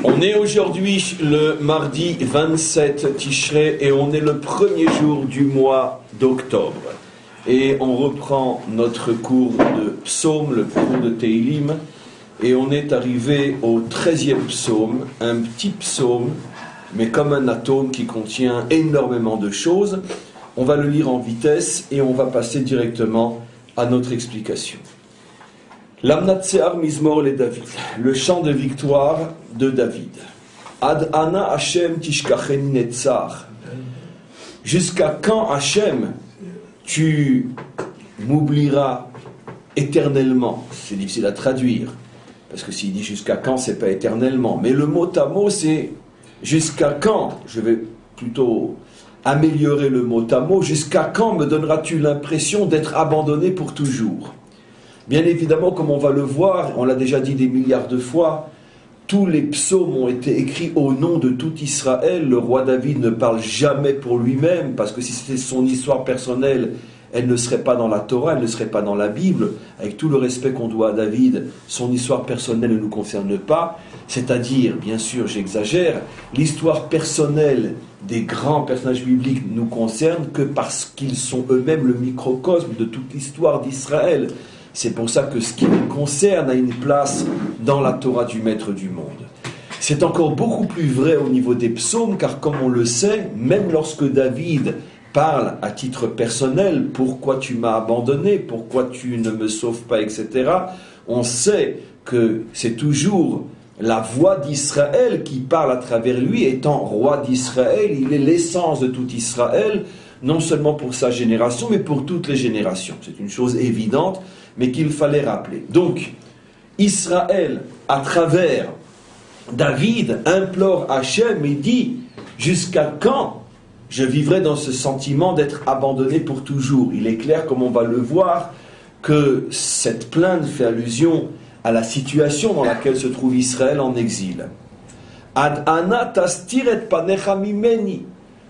On est aujourd'hui le mardi 27 Tishrei et on est le premier jour du mois d'octobre. Et on reprend notre cours de psaume, le cours de Teilim, et on est arrivé au 13e psaume, un petit psaume, mais comme un atome qui contient énormément de choses. On va le lire en vitesse et on va passer directement à notre explication. L'Amnatsear Mizmor le David, le chant de victoire de David. Ad Ana Hashem Tishkachen Netzar. Jusqu'à quand, Hashem, tu m'oublieras éternellement? C'est difficile à traduire, parce que s'il dit jusqu'à quand, c'est pas éternellement. Mais le mot à mot, c'est jusqu'à quand? Je vais plutôt améliorer le mot à mot. Jusqu'à quand me donneras-tu l'impression d'être abandonné pour toujours? Bien évidemment, comme on va le voir, on l'a déjà dit des milliards de fois, tous les psaumes ont été écrits au nom de tout Israël. Le roi David ne parle jamais pour lui-même, parce que si c'était son histoire personnelle, elle ne serait pas dans la Torah, elle ne serait pas dans la Bible. Avec tout le respect qu'on doit à David, son histoire personnelle ne nous concerne pas. C'est-à-dire, bien sûr, j'exagère, l'histoire personnelle des grands personnages bibliques ne nous concerne que parce qu'ils sont eux-mêmes le microcosme de toute l'histoire d'Israël. C'est pour ça que ce qui nous concerne a une place dans la Torah du Maître du monde. C'est encore beaucoup plus vrai au niveau des psaumes, car comme on le sait, même lorsque David parle à titre personnel, pourquoi tu m'as abandonné, pourquoi tu ne me sauves pas, etc., on sait que c'est toujours la voix d'Israël qui parle à travers lui. Étant roi d'Israël, il est l'essence de tout Israël, non seulement pour sa génération, mais pour toutes les générations. C'est une chose évidente, mais qu'il fallait rappeler. Donc, Israël, à travers David, implore Hachem et dit « Jusqu'à quand je vivrai dans ce sentiment d'être abandonné pour toujours ?» Il est clair, comme on va le voir, que cette plainte fait allusion à la situation dans laquelle se trouve Israël en exil. « Ad ana tastiret panecha mimeni »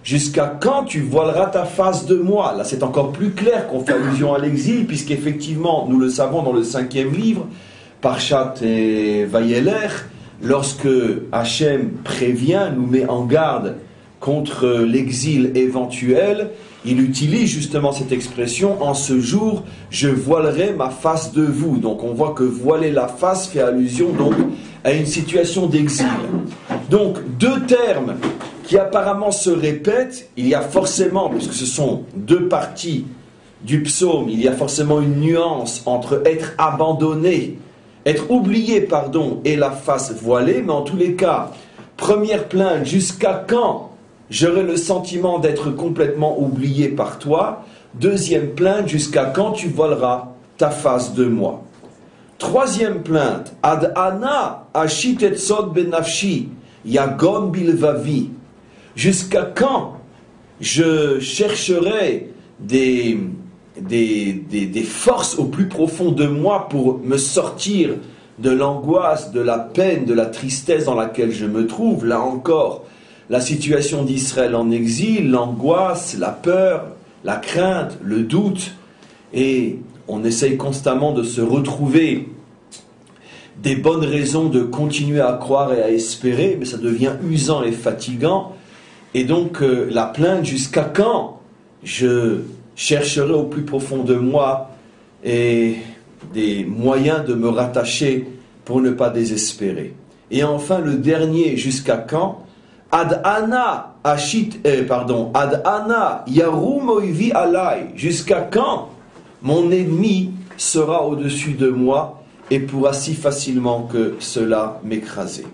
Jusqu'à quand tu voileras ta face de moi? Là, c'est encore plus clair qu'on fait allusion à l'exil, puisqu'effectivement, nous le savons dans le 5e livre, Parshat Vayeler, lorsque Hachem prévient, nous met en garde contre l'exil éventuel, il utilise justement cette expression, en ce jour, je voilerai ma face de vous. Donc on voit que voiler la face fait allusion donc à une situation d'exil. Donc deux termes qui apparemment se répètent, il y a forcément, puisque ce sont deux parties du psaume, il y a forcément une nuance entre être abandonné, être oublié, et la face voilée, mais en tous les cas, première plainte, jusqu'à quand j'aurai le sentiment d'être complètement oublié par toi? Deuxième plainte, jusqu'à quand tu voileras ta face de moi? Troisième plainte, Ad ana ashit et sod benafshi, yagon bilvavi. Jusqu'à quand je chercherai des forces au plus profond de moi pour me sortir de l'angoisse, de la peine, de la tristesse dans laquelle je me trouve? Là encore, la situation d'Israël en exil, l'angoisse, la peur, la crainte, le doute, et on essaye constamment de se retrouver des bonnes raisons de continuer à croire et à espérer, mais ça devient usant et fatigant. Et donc la plainte, jusqu'à quand je chercherai au plus profond de moi et des moyens de me rattacher pour ne pas désespérer. Et enfin le dernier, jusqu'à quand? Ad ana Ad ana yarum oivi alai. Jusqu'à quand mon ennemi sera au-dessus de moi et pourra si facilement que cela m'écraser?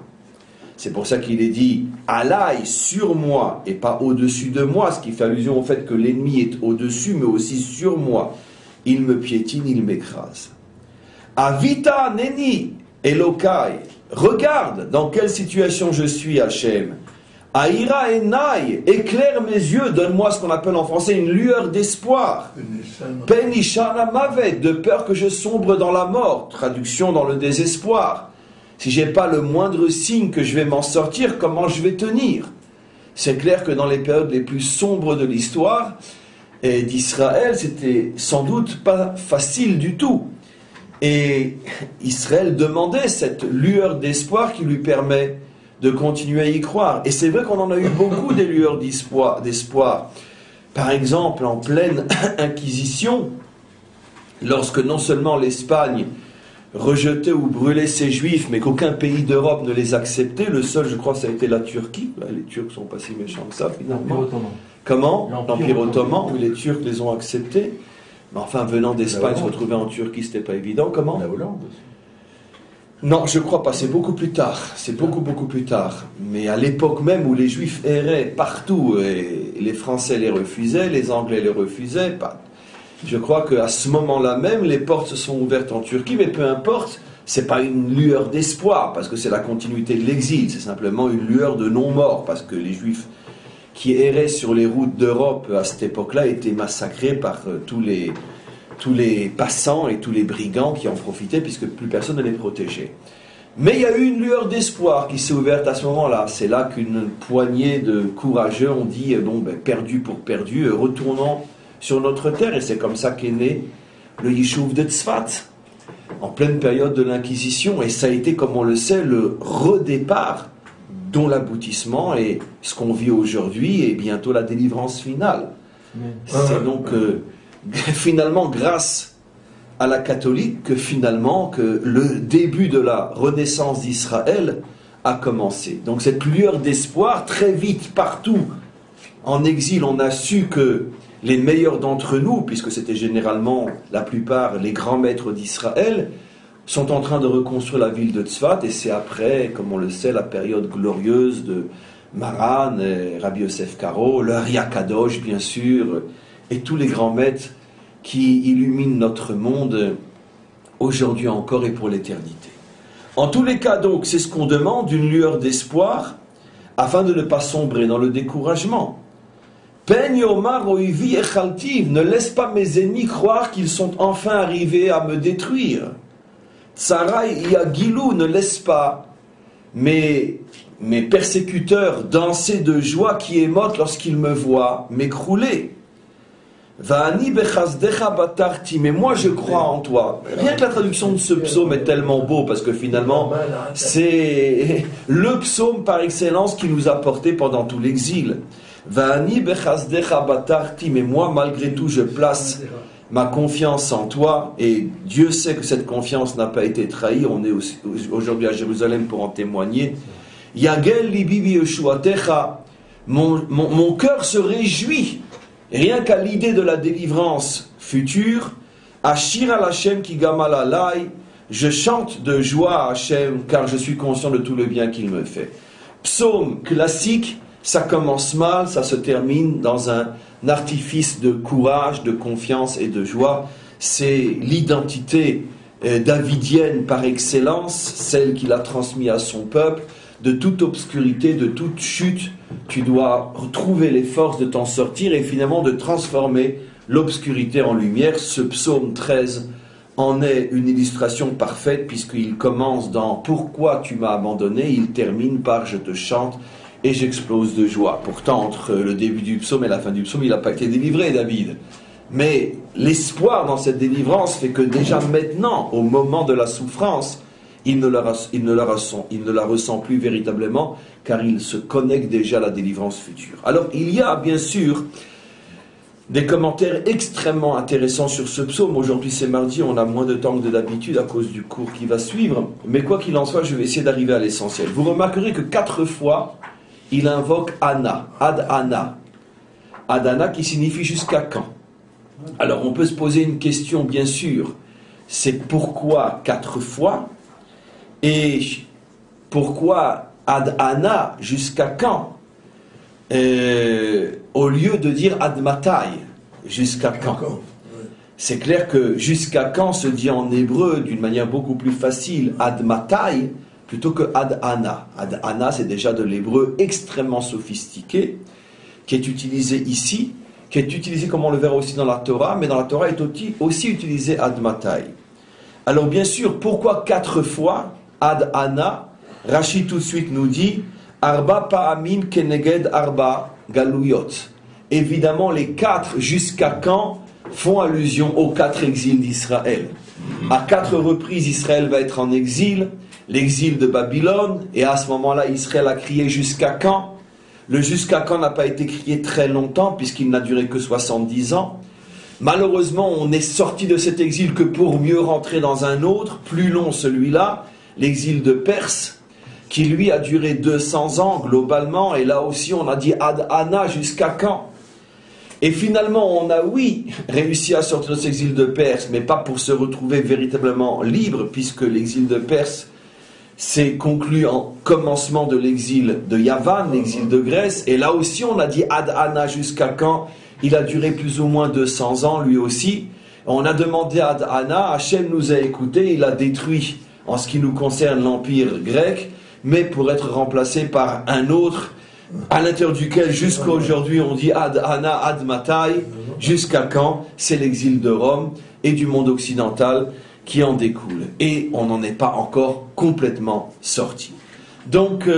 C'est pour ça qu'il est dit « Alai, sur moi » et pas « au-dessus de moi », ce qui fait allusion au fait que l'ennemi est au-dessus, mais aussi sur moi. Il me piétine, il m'écrase. « Avita neni elokai » Regarde dans quelle situation je suis, Hachem. « Aira enai » Éclaire mes yeux, donne-moi ce qu'on appelle en français une lueur d'espoir. « Penishana mavet » De peur que je sombre dans la mort. Traduction dans le désespoir. Si je n'ai pas le moindre signe que je vais m'en sortir, comment je vais tenir? C'est clair que dans les périodes les plus sombres de l'histoire d'Israël, c'était sans doute pas facile du tout. Et Israël demandait cette lueur d'espoir qui lui permet de continuer à y croire. Et c'est vrai qu'on en a eu beaucoup des lueurs d'espoir. Par exemple, en pleine Inquisition, lorsque non seulement l'Espagne rejetait ou brûlait ses juifs, mais qu'aucun pays d'Europe ne les acceptait, le seul, je crois, ça a été la Turquie. Les Turcs sont pas si méchants que ça, finalement. L'Empire ottoman. Comment ? L'Empire ottoman, où les Turcs les ont acceptés. Mais enfin, venant d'Espagne, se retrouver en Turquie, c'était pas évident. Comment ? La Hollande aussi. Non, je crois pas, c'est beaucoup plus tard. C'est beaucoup plus tard. Mais à l'époque même où les Juifs erraient partout, et les Français les refusaient, les Anglais les refusaient, pas. Je crois qu'à ce moment-là même, les portes se sont ouvertes en Turquie, mais peu importe, c'est pas une lueur d'espoir, parce que c'est la continuité de l'exil, c'est simplement une lueur de non-mort, parce que les Juifs qui erraient sur les routes d'Europe à cette époque-là étaient massacrés par tous les passants et tous les brigands qui en profitaient, puisque plus personne ne les protégeait. Mais il y a eu une lueur d'espoir qui s'est ouverte à ce moment-là. C'est là qu'une poignée de courageux ont dit, perdu pour perdu, retournons sur notre terre. Et c'est comme ça qu'est né le Yishuv de Tzfat, en pleine période de l'Inquisition. Et ça a été, comme on le sait, le redépart, dont l'aboutissement est ce qu'on vit aujourd'hui et bientôt la délivrance finale. C'est donc finalement grâce à la catholique que le début de la renaissance d'Israël a commencé. Donc cette lueur d'espoir, très vite, partout en exil, on a su que les meilleurs d'entre nous, puisque c'était généralement la plupart les grands maîtres d'Israël, sont en train de reconstruire la ville de Tzfat, et c'est après, comme on le sait, la période glorieuse de Maran, Rabbi Yosef Karo, le Ari Kadosh, bien sûr, et tous les grands maîtres qui illuminent notre monde aujourd'hui encore et pour l'éternité. En tous les cas, donc, c'est ce qu'on demande, une lueur d'espoir, afin de ne pas sombrer dans le découragement. Peigne Omar Oivi Echaltiv, ne laisse pas mes ennemis croire qu'ils sont enfin arrivés à me détruire. Tsarai Yagilou, ne laisse pas mes persécuteurs danser de joie qui émotent lorsqu'ils me voient m'écrouler. Va'ani bechazdecha batarti, mais moi je crois en toi. Rien que la traduction de ce psaume est tellement beau, parce que finalement, c'est le psaume par excellence qui nous a porté pendant tout l'exil. Va'ani bechazdecha batarti, mais moi malgré tout je place ma confiance en toi, et Dieu sait que cette confiance n'a pas été trahie. On est aujourd'hui à Jérusalem pour en témoigner. Yagel libi biyeshuatecha, mon cœur se réjouit rien qu'à l'idée de la délivrance future. Ashir al Hashem ki gamal alai, je chante de joie à Hashem car je suis conscient de tout le bien qu'il me fait. Psaume classique, ça commence mal, ça se termine dans un artifice de courage, de confiance et de joie. C'est l'identité davidienne par excellence, celle qu'il a transmise à son peuple. De toute obscurité, de toute chute, tu dois retrouver les forces de t'en sortir et finalement de transformer l'obscurité en lumière. Ce psaume 13 en est une illustration parfaite, puisqu'il commence dans « Pourquoi tu m'as abandonné ?» il termine par « Je te chante et j'explose de joie ». Pourtant, entre le début du psaume et la fin du psaume, il n'a pas été délivré, David. Mais l'espoir dans cette délivrance fait que déjà maintenant, au moment de la souffrance, il ne la ressent plus véritablement, car il se connecte déjà à la délivrance future. Alors, il y a bien sûr des commentaires extrêmement intéressants sur ce psaume. Aujourd'hui, c'est mardi, on a moins de temps que d'habitude à cause du cours qui va suivre. Mais quoi qu'il en soit, je vais essayer d'arriver à l'essentiel. Vous remarquerez que 4 fois, il invoque Anna, Ad Anna. Ad Anna qui signifie jusqu'à quand. Alors, on peut se poser une question, bien sûr. C'est pourquoi 4 fois? Et pourquoi Ad Anna, jusqu'à quand, au lieu de dire Ad Matai, jusqu'à quand? C'est clair que jusqu'à quand se dit en hébreu d'une manière beaucoup plus facile Ad Matai plutôt que Ad Anna. Ad Anna, c'est déjà de l'hébreu extrêmement sophistiqué qui est utilisé ici, qui est utilisé comme on le verra aussi dans la Torah, mais dans la Torah est aussi utilisé Ad Matai. Alors bien sûr, pourquoi 4 fois Ad Anna? Rashi tout de suite nous dit Arba Pa'amim Keneged Arba Galuyot. Évidemment, les 4 jusqu'à quand font allusion aux 4 exils d'Israël. À 4 reprises, Israël va être en exil, l'exil de Babylone, et à ce moment-là, Israël a crié jusqu'à quand? Le jusqu'à quand n'a pas été crié très longtemps, puisqu'il n'a duré que 70 ans. Malheureusement, on est sorti de cet exil que pour mieux rentrer dans un autre, plus long celui-là, l'exil de Perse, qui lui a duré 200 ans globalement, et là aussi on a dit Ad Ana, jusqu'à quand? Et finalement, on a, oui, réussi à sortir de cet exil de Perse, mais pas pour se retrouver véritablement libre, puisque l'exil de Perse s'est conclu en commencement de l'exil de Yavan, l'exil de Grèce, et là aussi on a dit Ad Ana, jusqu'à quand? Il a duré plus ou moins 200 ans, lui aussi. On a demandé à Ad Ana, Hachem nous a écoutés, il a détruit, en ce qui nous concerne, l'Empire grec, mais pour être remplacé par un autre, à l'intérieur duquel jusqu'à aujourd'hui on dit Ad Ana, Ad Matai, jusqu'à quand? C'est l'exil de Rome et du monde occidental qui en découle. Et on n'en est pas encore complètement sorti. Donc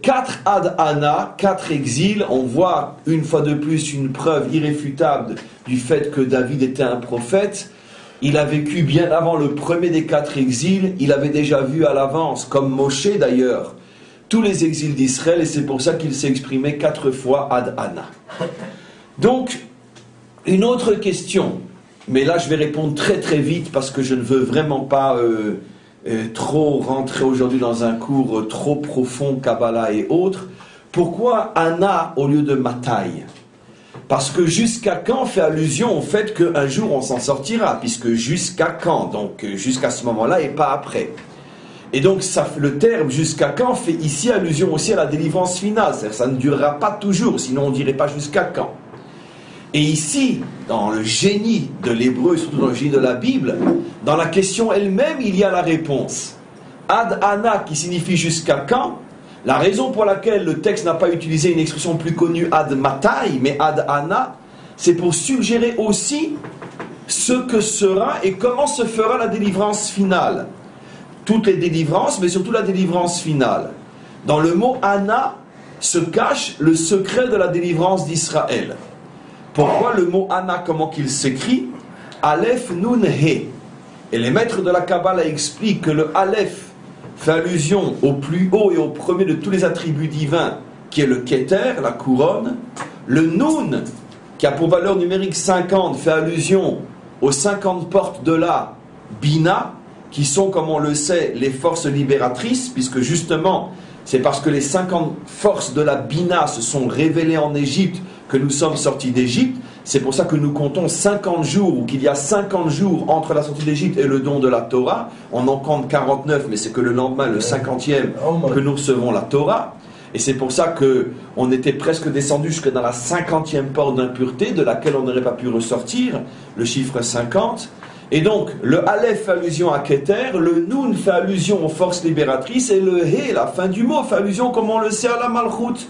4 Ad Ana, 4 exils, on voit une fois de plus une preuve irréfutable du fait que David était un prophète. Il a vécu bien avant le premier des 4 exils, il avait déjà vu à l'avance, comme Moshe d'ailleurs, tous les exils d'Israël, et c'est pour ça qu'il s'est exprimé 4 fois Ad Ana. Donc, une autre question, mais là je vais répondre très très vite parce que je ne veux vraiment pas trop rentrer aujourd'hui dans un cours trop profond, Kabbalah et autres. Pourquoi Ana au lieu de Matai? Parce que jusqu'à quand fait allusion au fait qu'un jour on s'en sortira, puisque jusqu'à quand, donc jusqu'à ce moment-là et pas après. Et donc ça, le terme jusqu'à quand fait ici allusion aussi à la délivrance finale, c'est-à-dire ça ne durera pas toujours, sinon on ne dirait pas jusqu'à quand. Et ici, dans le génie de l'hébreu, surtout dans le génie de la Bible, dans la question elle-même, il y a la réponse. Ad Ana, qui signifie jusqu'à quand. La raison pour laquelle le texte n'a pas utilisé une expression plus connue, Ad Matai, mais Ad Ana, c'est pour suggérer aussi ce que sera et comment se fera la délivrance finale. Toutes les délivrances, mais surtout la délivrance finale. Dans le mot Ana se cache le secret de la délivrance d'Israël. Pourquoi le mot Ana, comment qu'il s'écrit? Aleph Nun He. Et les maîtres de la Kabbalah expliquent que le Aleph fait allusion au plus haut et au premier de tous les attributs divins, qui est le Keter, la couronne. Le Nun, qui a pour valeur numérique 50, fait allusion aux 50 portes de la Bina, qui sont, comme on le sait, les forces libératrices, puisque justement, c'est parce que les 50 forces de la Bina se sont révélées en Égypte que nous sommes sortis d'Égypte. C'est pour ça que nous comptons 50 jours, ou qu'il y a 50 jours entre la sortie d'Égypte et le don de la Torah. On en compte 49, mais c'est que le lendemain, le 50e, que nous recevons la Torah. Et c'est pour ça qu'on était presque descendu jusque dans la 50e porte d'impureté, de laquelle on n'aurait pas pu ressortir, le chiffre 50. Et donc, le Aleph fait allusion à Keter, le Nun fait allusion aux forces libératrices, et le He, la fin du mot, fait allusion, comme on le sait, à la Malchut.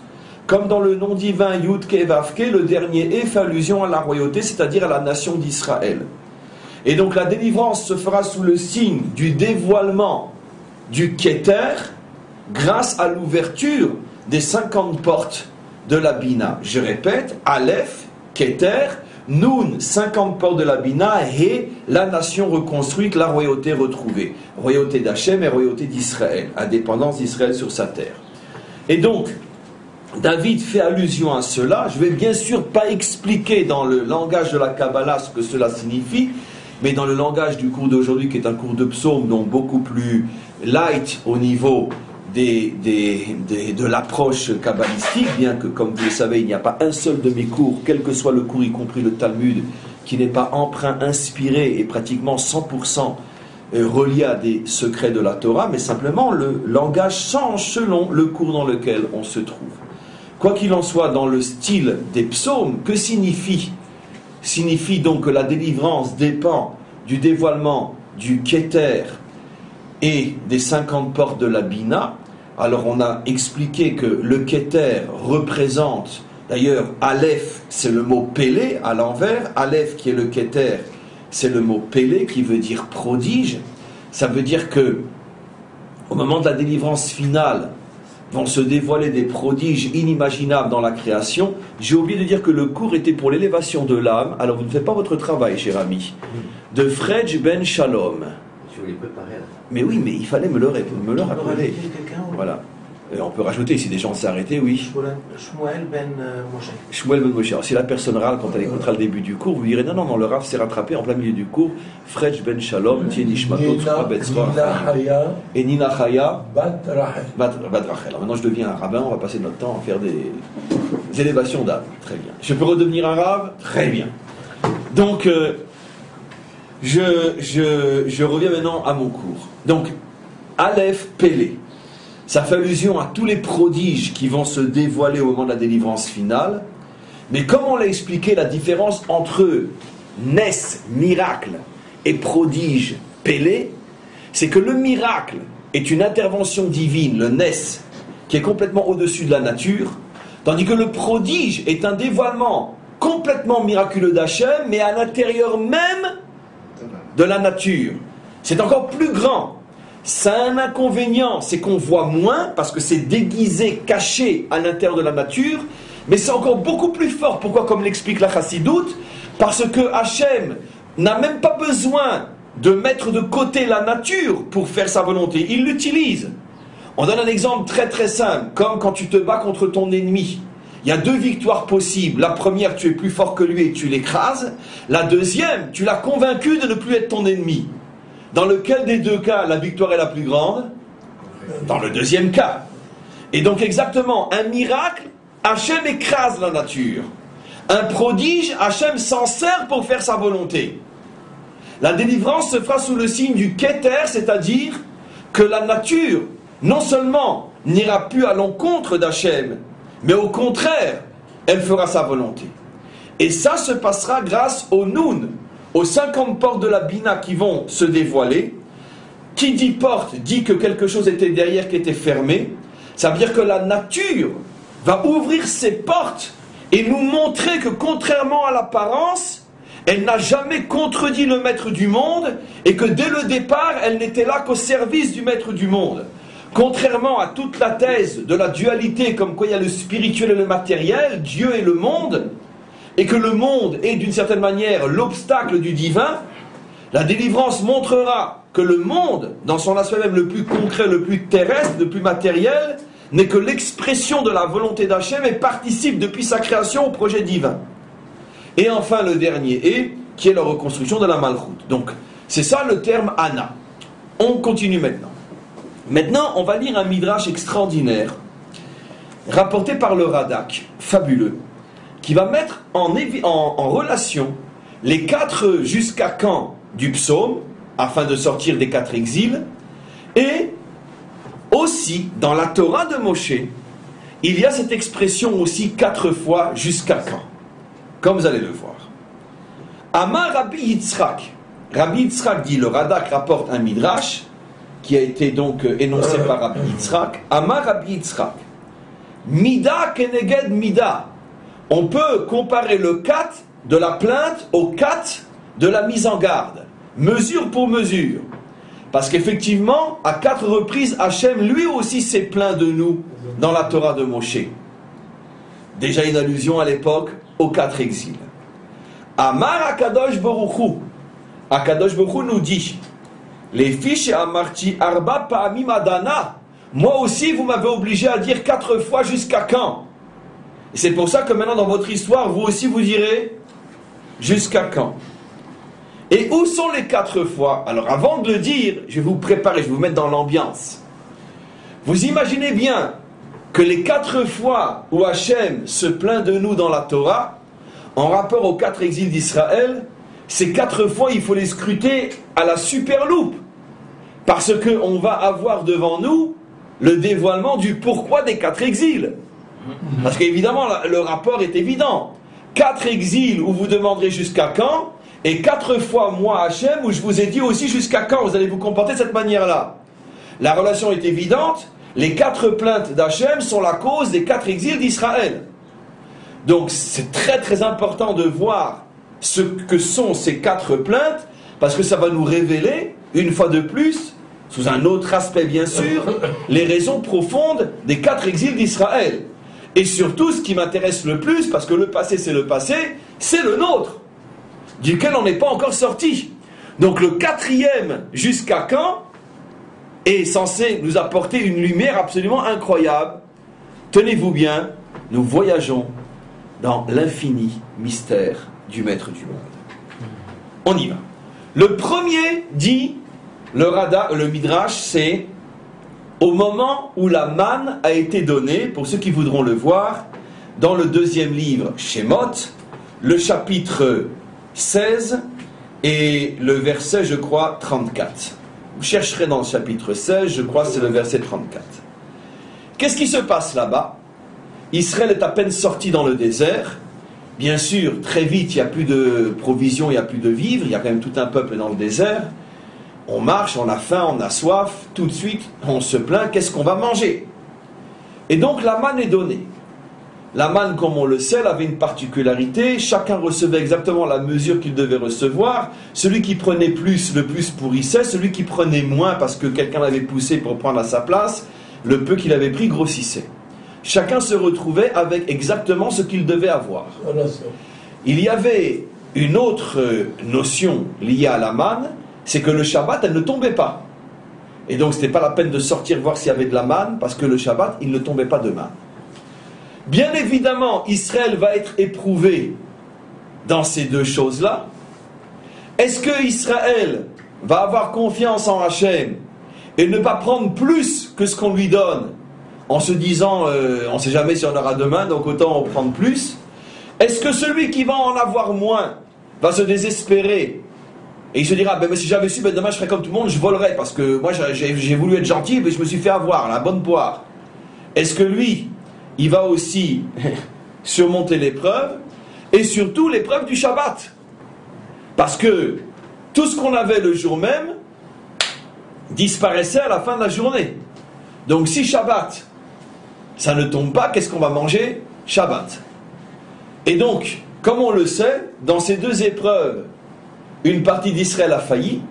Comme dans le nom divin Yud-Ke Vav-Ke, le dernier He fait allusion à la royauté, c'est-à-dire à la nation d'Israël. Et donc la délivrance se fera sous le signe du dévoilement du Keter, grâce à l'ouverture des 50 portes de la Bina. Je répète, Aleph, Keter, Nun, 50 portes de la Bina, He, la nation reconstruite, la royauté retrouvée. Royauté d'Hachem et royauté d'Israël, indépendance d'Israël sur sa terre. Et donc, David fait allusion à cela. Je vais bien sûr pas expliquer dans le langage de la Kabbalah ce que cela signifie, mais dans le langage du cours d'aujourd'hui, qui est un cours de psaume, donc beaucoup plus light au niveau de l'approche kabbalistique, bien que, comme vous le savez, il n'y a pas un seul de mes cours, quel que soit le cours, y compris le Talmud, qui n'est pas emprunt, inspiré et pratiquement 100% relié à des secrets de la Torah, mais simplement le langage change selon le cours dans lequel on se trouve. Quoi qu'il en soit, dans le style des psaumes, que signifie donc que la délivrance dépend du dévoilement du Keter et des 50 portes de la Bina. Alors on a expliqué que le Keter représente, d'ailleurs Aleph c'est le mot Pélé à l'envers, Aleph qui est le Keter c'est le mot Pélé qui veut dire prodige. Ça veut dire que au moment de la délivrance finale vont se dévoiler des prodiges inimaginables dans la création. J'ai oublié de dire que le cours était pour l'élévation de l'âme. Alors vous ne faites pas votre travail, cher ami. De Fredj Ben Shalom. Je voulais préparer à la fin. Mais oui, mais il fallait me le rappeler. quelqu'un ou... Voilà. On peut rajouter, si des gens s'est arrêté, oui. Shmuel ben Moshe. Shmuel ben Moshe. Alors, si la personne râle quand elle écoutera le début du cours, vous direz non, le Rav s'est rattrapé en plein milieu du cours. Fredj ben Shalom, Tieni Shmatot, et Nina Chaya, Bat Rachel. Alors maintenant, je deviens un rabbin, on va passer notre temps à faire des élévations d'âme. Très bien. Je peux redevenir un Rav? Très bien. Donc, je reviens maintenant à mon cours. Donc, Aleph Pélé. Ça fait allusion à tous les prodiges qui vont se dévoiler au moment de la délivrance finale. Mais comme on l'a expliqué, la différence entre Nes, miracle, et prodige, Pélé, c'est que le miracle est une intervention divine, le Nes, qui est complètement au-dessus de la nature, tandis que le prodige est un dévoilement complètement miraculeux d'Hachem, mais à l'intérieur même de la nature. C'est encore plus grand. Ça a un inconvénient, c'est qu'on voit moins, parce que c'est déguisé, caché à l'intérieur de la nature, mais c'est encore beaucoup plus fort. Pourquoi? Comme l'explique la Chassidoute, parce que Hachem n'a même pas besoin de mettre de côté la nature pour faire sa volonté, il l'utilise. On donne un exemple très très simple, comme quand tu te bats contre ton ennemi. Il y a deux victoires possibles. La première, tu es plus fort que lui et tu l'écrases. La deuxième, tu l'as convaincu de ne plus être ton ennemi. Dans lequel des deux cas la victoire est la plus grande? Dans le deuxième cas. Et donc exactement, un miracle, Hachem écrase la nature. Un prodige, Hachem s'en sert pour faire sa volonté. La délivrance se fera sous le signe du Keter, c'est-à-dire que la nature, non seulement n'ira plus à l'encontre d'Hachem, mais au contraire, elle fera sa volonté. Et ça se passera grâce au Noun, aux 50 portes de la Bina qui vont se dévoiler. Qui dit porte dit que quelque chose était derrière qui était fermé. Ça veut dire que la nature va ouvrir ses portes et nous montrer que contrairement à l'apparence, elle n'a jamais contredit le maître du monde et que dès le départ, elle n'était là qu'au service du maître du monde. Contrairement à toute la thèse de la dualité, comme quoi il y a le spirituel et le matériel, Dieu et le monde, et que le monde est d'une certaine manière l'obstacle du divin, la délivrance montrera que le monde, dans son aspect même le plus concret, le plus terrestre, le plus matériel, n'est que l'expression de la volonté d'Hachem et participe depuis sa création au projet divin. Et enfin le dernier est, qui est la reconstruction de la Malchut. Donc c'est ça le terme Anna. On continue maintenant. Maintenant on va lire un midrash extraordinaire, rapporté par le Radak, fabuleux, qui va mettre en relation les 4 jusqu'à quand du psaume, afin de sortir des 4 exils, et aussi, dans la Torah de Moshe, il y a cette expression aussi 4 fois jusqu'à quand, comme vous allez le voir. Amar Rabbi Yitzhak. Rabbi Yitzhak dit, le Radak rapporte un midrash, qui a été donc énoncé par Rabbi Yitzhak. Amar Rabbi Yitzhak. Mida keneged mida. On peut comparer le 4 de la plainte au 4 de la mise en garde. Mesure pour mesure. Parce qu'effectivement, à 4 reprises, Hachem, lui aussi, s'est plaint de nous dans la Torah de Moshe. Déjà une allusion à l'époque aux 4 exils. Amar Akadosh Baruchu. Akadosh Baruchu nous dit, les fiches amarti arba pa'amim adana. Moi aussi, vous m'avez obligé à dire 4 fois jusqu'à quand? Et c'est pour ça que maintenant, dans votre histoire, vous aussi, vous direz jusqu'à quand? Et où sont les 4 fois? Alors avant de le dire, je vais vous préparer, je vais vous mettre dans l'ambiance. Vous imaginez bien que les 4 fois où Hachem se plaint de nous dans la Torah, en rapport aux 4 exils d'Israël, ces 4 fois, il faut les scruter à la super loupe. Parce qu'on va avoir devant nous le dévoilement du pourquoi des 4 exils. Parce qu'évidemment, le rapport est évident. 4 exils où vous demanderez jusqu'à quand, et 4 fois moi Hachem où je vous ai dit aussi jusqu'à quand vous allez vous comporter de cette manière-là. La relation est évidente, les 4 plaintes d'Hachem sont la cause des 4 exils d'Israël. Donc c'est très très important de voir ce que sont ces 4 plaintes, parce que ça va nous révéler, une fois de plus, sous un autre aspect bien sûr, les raisons profondes des 4 exils d'Israël. Et surtout, ce qui m'intéresse le plus, parce que le passé, c'est le nôtre, duquel on n'est pas encore sorti. Donc le 4e jusqu'à quand, est censé nous apporter une lumière absolument incroyable. Tenez-vous bien, nous voyageons dans l'infini mystère du Maître du monde. On y va. Le premier dit, le Midrash, c'est au moment où la manne a été donnée, pour ceux qui voudront le voir, dans le deuxième livre, Shemot, le chapitre 16 et le verset, je crois, 34. Vous chercherez dans le chapitre 16, je crois c'est le verset 34. Qu'est-ce qui se passe là-bas? Israël est à peine sorti dans le désert. Bien sûr, très vite, il n'y a plus de provisions, il n'y a plus de vivres, il y a quand même tout un peuple dans le désert. On marche, on a faim, on a soif, tout de suite, on se plaint, qu'est-ce qu'on va manger? Et donc la manne est donnée. La manne, comme on le sait, elle avait une particularité, chacun recevait exactement la mesure qu'il devait recevoir. Celui qui prenait plus, le plus pourrissait, celui qui prenait moins parce que quelqu'un l'avait poussé pour prendre à sa place, le peu qu'il avait pris grossissait. Chacun se retrouvait avec exactement ce qu'il devait avoir. Il y avait une autre notion liée à la manne, c'est que le Shabbat, elle ne tombait pas. Et donc, ce n'était pas la peine de sortir voir s'il y avait de la manne, parce que le Shabbat, il ne tombait pas de manne. Bien évidemment, Israël va être éprouvé dans ces deux choses-là. Est-ce que Israël va avoir confiance en Hachem et ne pas prendre plus que ce qu'on lui donne, en se disant, on ne sait jamais si on aura demain, donc autant en prendre plus? Est-ce que celui qui va en avoir moins va se désespérer et il se dira, ben, si j'avais su, ben, demain je ferais comme tout le monde, je volerais, parce que moi j'ai voulu être gentil, mais je me suis fait avoir, la bonne poire. Est-ce que lui, il va aussi surmonter l'épreuve, et surtout l'épreuve du Shabbat? Parce que tout ce qu'on avait le jour même disparaissait à la fin de la journée. Donc si Shabbat, ça ne tombe pas, qu'est-ce qu'on va manger? Shabbat. Et donc, comme on le sait, dans ces deux épreuves, une partie d'Israël a failli.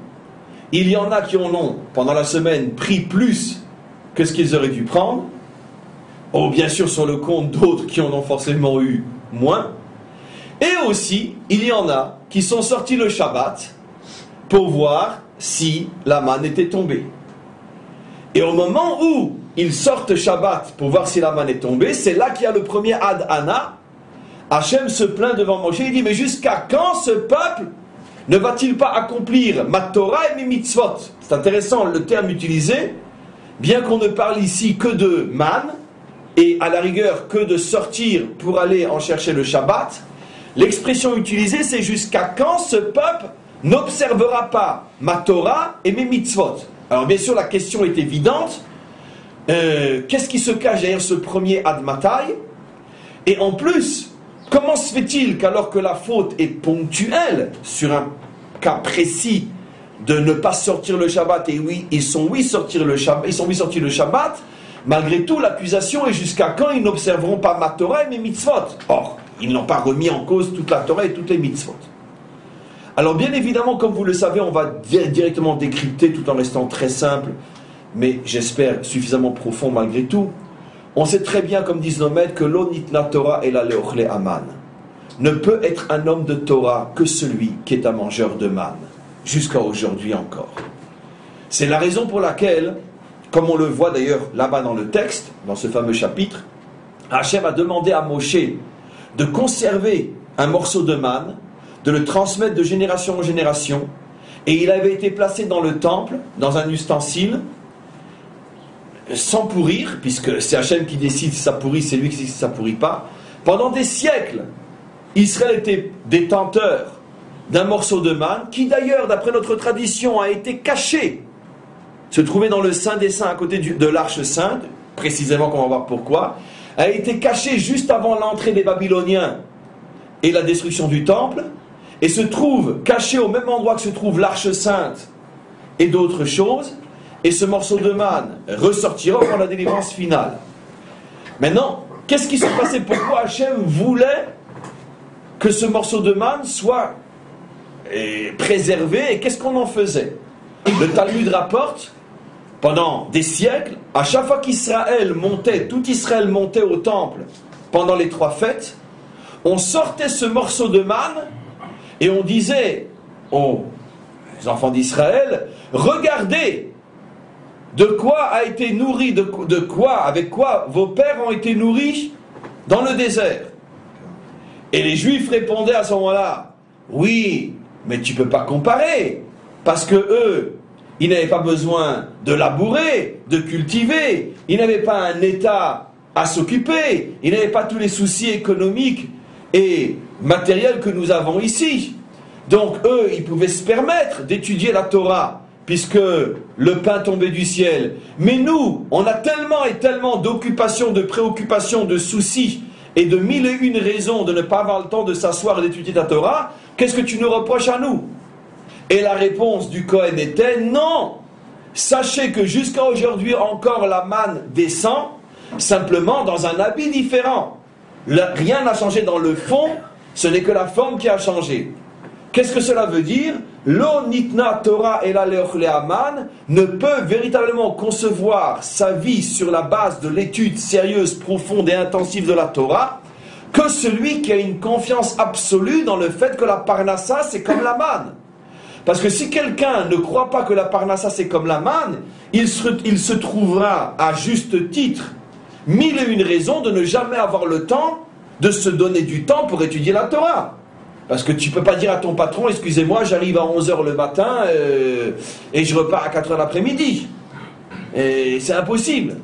Il y en a qui en ont, pendant la semaine, pris plus que ce qu'ils auraient dû prendre. Oh, bien sûr, sur le compte d'autres qui en ont forcément eu moins. Et aussi, il y en a qui sont sortis le Shabbat pour voir si la manne était tombée. Et au moment où ils sortent Shabbat pour voir si la manne est tombée, c'est là qu'il y a le premier Ad Hana. Hachem se plaint devant Moshe, il dit, mais jusqu'à quand ce peuple ne va-t-il pas accomplir ma Torah et mes mitzvot? C'est intéressant le terme utilisé, bien qu'on ne parle ici que de manne, et à la rigueur que de sortir pour aller en chercher le Shabbat, l'expression utilisée c'est jusqu'à quand ce peuple n'observera pas ma Torah et mes mitzvot? Alors bien sûr la question est évidente, qu'est-ce qui se cache derrière ce premier Ad Matai? Et en plus, comment se fait-il qu'alors que la faute est ponctuelle sur un cas précis de ne pas sortir le Shabbat, et oui, ils sont sortis le Shabbat, malgré tout l'accusation est jusqu'à quand ils n'observeront pas ma Torah et mes mitzvot? Or, ils n'ont pas remis en cause toute la Torah et toutes les mitzvot. Alors bien évidemment, comme vous le savez, on va directement décrypter tout en restant très simple, mais j'espère suffisamment profond malgré tout. On sait très bien, comme disent nos maîtres, que l'onitna Torah et la leochle aman ne peut être un homme de Torah que celui qui est un mangeur de manne, jusqu'à aujourd'hui encore. C'est la raison pour laquelle, comme on le voit d'ailleurs là-bas dans le texte, dans ce fameux chapitre, Hachem a demandé à Moshe de conserver un morceau de manne, de le transmettre de génération en génération, et il avait été placé dans le temple, dans un ustensile, sans pourrir, puisque c'est Hachem qui décide si ça pourrit, c'est lui qui décide si ça pourrit pas. Pendant des siècles, Israël était détenteur d'un morceau de manne, qui d'ailleurs, d'après notre tradition, a été caché, se trouvait dans le Saint des Saints à côté de l'Arche Sainte, précisément qu'on va voir pourquoi, a été caché juste avant l'entrée des Babyloniens et la destruction du temple, et se trouve caché au même endroit que se trouve l'Arche Sainte et d'autres choses, et ce morceau de manne ressortira pour la délivrance finale. Maintenant, qu'est-ce qui s'est passé? Pourquoi Hachem voulait que ce morceau de manne soit préservé, et qu'est-ce qu'on en faisait? Le Talmud rapporte, pendant des siècles, à chaque fois qu'Israël montait, tout Israël montait au temple pendant les 3 fêtes, on sortait ce morceau de manne et on disait aux enfants d'Israël, regardez de quoi a été nourri, de quoi, avec quoi vos pères ont été nourris dans le désert? Et les Juifs répondaient à ce moment-là, oui, mais tu ne peux pas comparer, parce que eux, ils n'avaient pas besoin de labourer, de cultiver, ils n'avaient pas un État à s'occuper, ils n'avaient pas tous les soucis économiques et matériels que nous avons ici. Donc eux, ils pouvaient se permettre d'étudier la Torah, puisque le pain tombait du ciel. Mais nous, on a tellement et tellement d'occupations, de préoccupations, de soucis, et de mille et une raisons de ne pas avoir le temps de s'asseoir et d'étudier ta Torah, qu'est-ce que tu nous reproches à nous? Et la réponse du Cohen était non. Sachez que jusqu'à aujourd'hui encore la manne descend, simplement dans un habit différent. Rien n'a changé dans le fond, ce n'est que la forme qui a changé. Qu'est-ce que cela veut dire? Lo nitna Torah ela leochle aman ne peut véritablement concevoir sa vie sur la base de l'étude sérieuse, profonde et intensive de la Torah que celui qui a une confiance absolue dans le fait que la parnassa c'est comme la manne. Parce que si quelqu'un ne croit pas que la parnassa c'est comme la manne, il se trouvera à juste titre mille et une raisons de ne jamais avoir le temps de se donner du temps pour étudier la Torah. Parce que tu ne peux pas dire à ton patron, excusez-moi, j'arrive à 11h le matin et je repars à 4h l'après-midi. Et c'est impossible.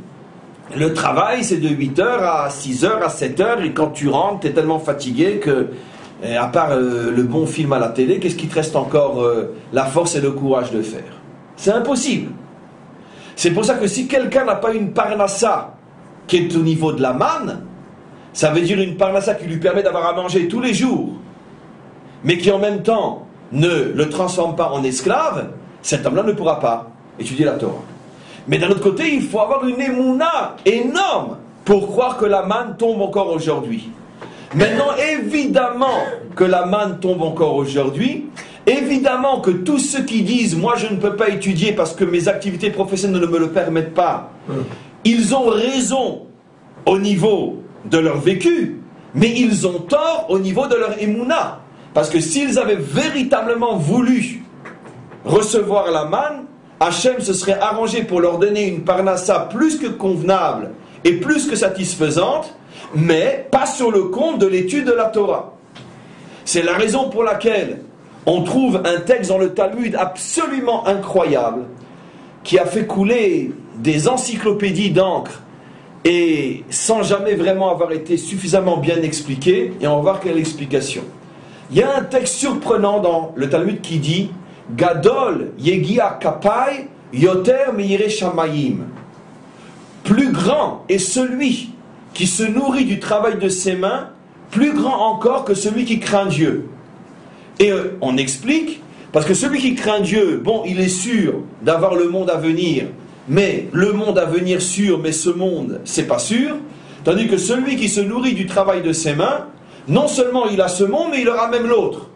Le travail, c'est de 8h à 6h, à 7h, et quand tu rentres, tu es tellement fatigué que, à part le bon film à la télé, qu'est-ce qui te reste encore la force et le courage de faire? C'est impossible. C'est pour ça que si quelqu'un n'a pas une parnassa qui est au niveau de la manne, ça veut dire une parnassa qui lui permet d'avoir à manger tous les jours, mais qui en même temps ne le transforme pas en esclave, cet homme-là ne pourra pas étudier la Torah. Mais d'un autre côté, il faut avoir une émouna énorme pour croire que la manne tombe encore aujourd'hui. Maintenant, évidemment que la manne tombe encore aujourd'hui, évidemment que tous ceux qui disent « moi je ne peux pas étudier parce que mes activités professionnelles ne me le permettent pas », ils ont raison au niveau de leur vécu, mais ils ont tort au niveau de leur émouna. Parce que s'ils avaient véritablement voulu recevoir la manne, Hachem se serait arrangé pour leur donner une parnassa plus que convenable et plus que satisfaisante, mais pas sur le compte de l'étude de la Torah. C'est la raison pour laquelle on trouve un texte dans le Talmud absolument incroyable qui a fait couler des encyclopédies d'encre et sans jamais vraiment avoir été suffisamment bien expliqué, et on va voir quelle est l'explication. Il y a un texte surprenant dans le Talmud qui dit Gadol yegia kapai yoter meire shamayim. Plus grand est celui qui se nourrit du travail de ses mains, plus grand encore que celui qui craint Dieu. Et on explique, parce que celui qui craint Dieu, bon, il est sûr d'avoir le monde à venir, mais le monde à venir sûr, mais ce monde, c'est pas sûr, tandis que celui qui se nourrit du travail de ses mains, non seulement il a ce monde, mais il aura même l'autre.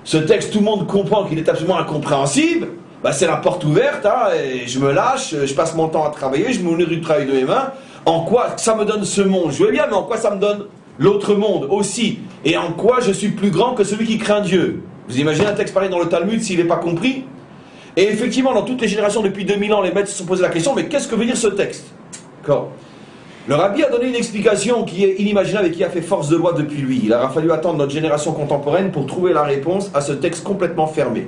Ce texte, tout le monde comprend qu'il est absolument incompréhensible. Ben, c'est la porte ouverte, hein, et je me lâche, je passe mon temps à travailler, je me nourris du travail de mes mains. En quoi ça me donne ce monde? Je veux bien, mais en quoi ça me donne l'autre monde aussi? Et en quoi je suis plus grand que celui qui craint Dieu? Vous imaginez un texte pareil dans le Talmud s'il n'est pas compris? Et effectivement, dans toutes les générations depuis 2000 ans, les maîtres se sont posé la question, mais qu'est-ce que veut dire ce texte? D'accord. Le Rabbi a donné une explication qui est inimaginable et qui a fait force de loi depuis lui. Il aura fallu attendre notre génération contemporaine pour trouver la réponse à ce texte complètement fermé.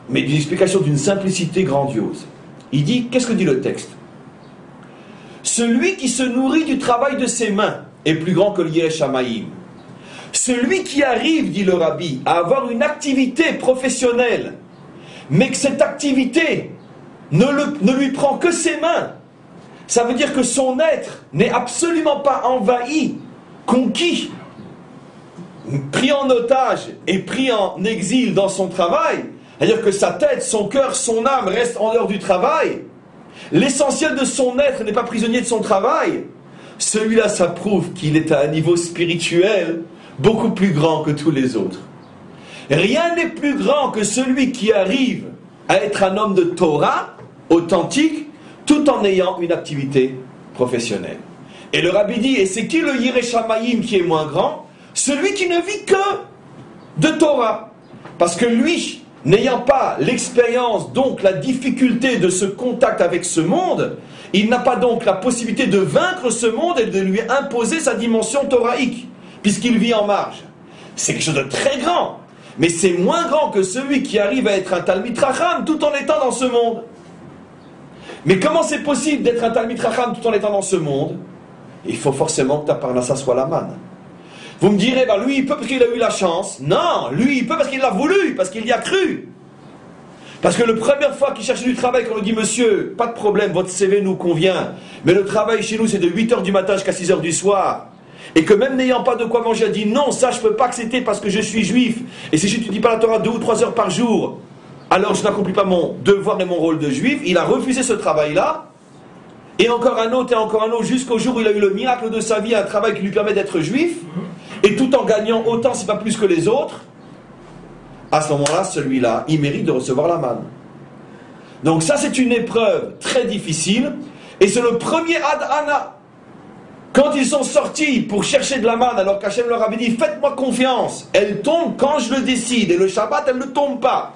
Mais d'une explication d'une simplicité grandiose. Il dit, qu'est-ce que dit le texte? Celui qui se nourrit du travail de ses mains est plus grand que le Yireh Shamayim. Celui qui arrive, dit le Rabbi, à avoir une activité professionnelle, mais que cette activité ne lui prend que ses mains, ça veut dire que son être n'est absolument pas envahi, conquis, pris en otage et pris en exil dans son travail. C'est-à-dire que sa tête, son cœur, son âme restent en dehors du travail. L'essentiel de son être n'est pas prisonnier de son travail. Celui-là, ça prouve qu'il est à un niveau spirituel beaucoup plus grand que tous les autres. Rien n'est plus grand que celui qui arrive à être un homme de Torah, authentique, tout en ayant une activité professionnelle. Et le Rabbi dit, et c'est qui le Yireh Shamayim qui est moins grand? Celui qui ne vit que de Torah. Parce que lui, n'ayant pas l'expérience, donc la difficulté de ce contact avec ce monde, il n'a pas donc la possibilité de vaincre ce monde et de lui imposer sa dimension thoraïque, puisqu'il vit en marge. C'est quelque chose de très grand, mais c'est moins grand que celui qui arrive à être un Talmid Chacham tout en étant dans ce monde. Mais comment c'est possible d'être un Talmid Chacham tout en étant dans ce monde? Il faut forcément que ta parnassa soit la manne. Vous me direz, ben lui il peut parce qu'il a eu la chance. Non, lui il peut parce qu'il l'a voulu, parce qu'il y a cru. Parce que la première fois qu'il cherche du travail, qu'on lui dit, monsieur, pas de problème, votre CV nous convient, mais le travail chez nous c'est de 8h du matin jusqu'à 6h du soir. Et que même n'ayant pas de quoi manger, a dit, non, ça je ne peux pas accepter parce que je suis juif. Et si je ne te dis pas la Torah 2 ou 3 heures par jour, alors je n'accomplis pas mon devoir et mon rôle de juif. Il a refusé ce travail-là. Et encore un autre, jusqu'au jour où il a eu le miracle de sa vie, un travail qui lui permet d'être juif. Et tout en gagnant autant, c'est pas plus que les autres, à ce moment-là, celui-là, il mérite de recevoir la manne. Donc ça, c'est une épreuve très difficile, et c'est le premier Ad-Ana. Quand ils sont sortis pour chercher de la manne, alors qu'Hachem leur avait dit, faites-moi confiance, elle tombe quand je le décide, et le Shabbat, elle ne tombe pas.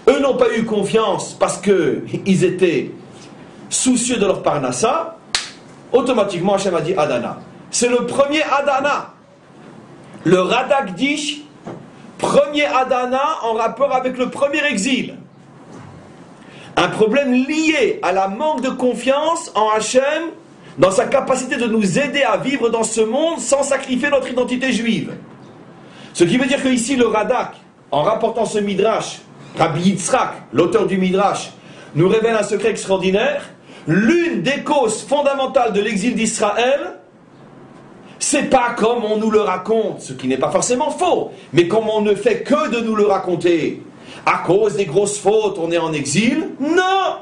Eux n'ont pas eu confiance parce qu'ils étaient soucieux de leur parnassa, automatiquement Hachem a dit Adana. C'est le premier Adana. Le Radak dit premier Adana en rapport avec le premier exil. Un problème lié à la manque de confiance en Hachem, dans sa capacité de nous aider à vivre dans ce monde sans sacrifier notre identité juive. Ce qui veut dire que ici le Radak, en rapportant ce Midrash, Rabbi Yitzhak, l'auteur du Midrash, nous révèle un secret extraordinaire. L'une des causes fondamentales de l'exil d'Israël, c'est pas comme on nous le raconte, ce qui n'est pas forcément faux, mais comme on ne fait que de nous le raconter. À cause des grosses fautes, on est en exil? Non!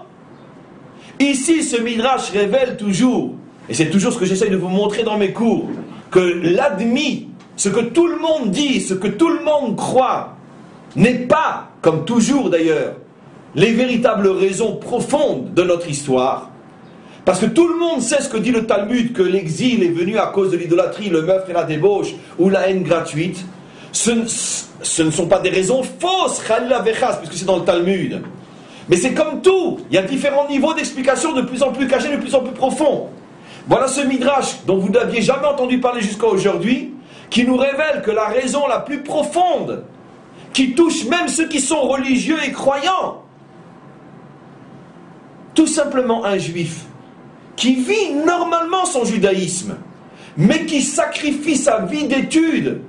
Ici, ce Midrash révèle toujours, et c'est toujours ce que j'essaye de vous montrer dans mes cours, que l'admis, ce que tout le monde dit, ce que tout le monde croit, n'est pas, comme toujours d'ailleurs, les véritables raisons profondes de notre histoire. Parce que tout le monde sait ce que dit le Talmud, que l'exil est venu à cause de l'idolâtrie, le meurtre et la débauche, ou la haine gratuite. Ce ne sont pas des raisons fausses, Khalila Vechas, puisque c'est dans le Talmud. Mais c'est comme tout, il y a différents niveaux d'explication de plus en plus cachés, de plus en plus profonds. Voilà ce Midrash dont vous n'aviez jamais entendu parler jusqu'à aujourd'hui, qui nous révèle que la raison la plus profonde, qui touche même ceux qui sont religieux et croyants, tout simplement un juif, qui vit normalement son judaïsme, mais qui sacrifie sa vie d'études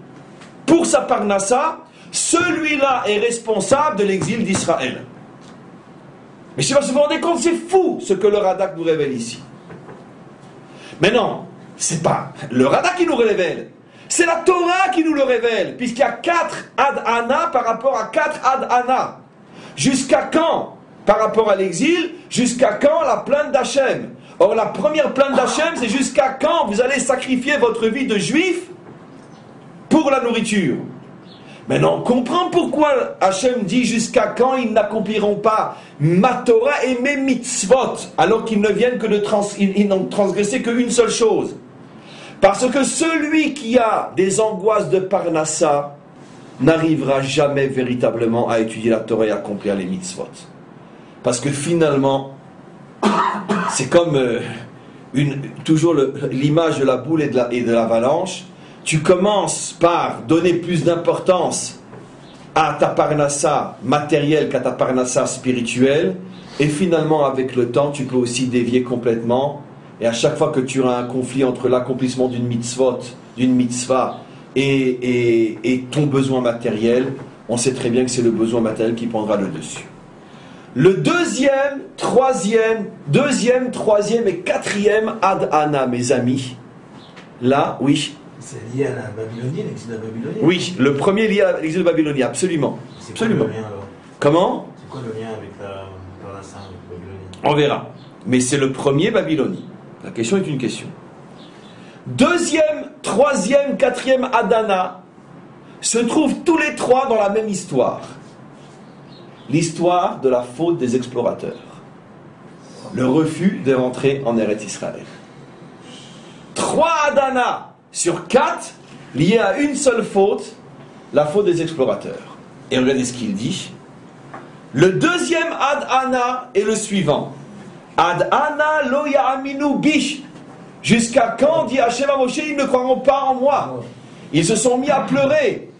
pour sa parnassa, celui-là est responsable de l'exil d'Israël. Mais je ne sais pas si vous vous rendez compte, c'est fou ce que le Radak nous révèle ici. Mais non, c'est pas le Radak qui nous révèle, c'est la Torah qui nous le révèle, puisqu'il y a 4 Ad-Ana par rapport à 4 Ad-Ana. Jusqu'à quand par rapport à l'exil? Jusqu'à quand la plainte d'Hachem? Or la première plainte d'Hachem, c'est jusqu'à quand vous allez sacrifier votre vie de juif pour la nourriture. Maintenant, on comprend pourquoi Hachem dit jusqu'à quand ils n'accompliront pas ma Torah et mes mitzvot, alors qu'ils ne viennent que ils n'ont transgressé qu'une seule chose. Parce que celui qui a des angoisses de parnassa n'arrivera jamais véritablement à étudier la Torah et à accomplir les mitzvot. Parce que finalement, c'est comme toujours l'image de la boule et de l'avalanche. Tu commences par donner plus d'importance à ta parnassa matérielle qu'à ta parnassa spirituelle, et finalement avec le temps tu peux aussi dévier complètement, et à chaque fois que tu as un conflit entre l'accomplissement d'une mitzvah et ton besoin matériel, on sait très bien que c'est le besoin matériel qui prendra le dessus. Le deuxième, troisième et quatrième Ad-Ana, mes amis, là, oui. C'est lié à la Babylonie, l'exil de la Babylonie? Oui, le premier lié à l'exil de Babylonie, absolument. C'est absolument. quoi le lien alors? Comment? C'est quoi le lien avec la parnassa, avec Babylonie? On verra. Mais c'est le premier Babylonie. La question est une question. Deuxième, troisième, quatrième Adana se trouvent tous les trois dans la même histoire. L'histoire de la faute des explorateurs. Le refus de rentrer en Eretz Israël. 3 Adana sur 4 liés à une seule faute, la faute des explorateurs. Et regardez ce qu'il dit. Le deuxième Ad Ana est le suivant. Ad Ana lo ya'aminu bish. Jusqu'à quand, dit Hachem à Moshe, ils ne croiront pas en moi. Ils se sont mis à pleurer.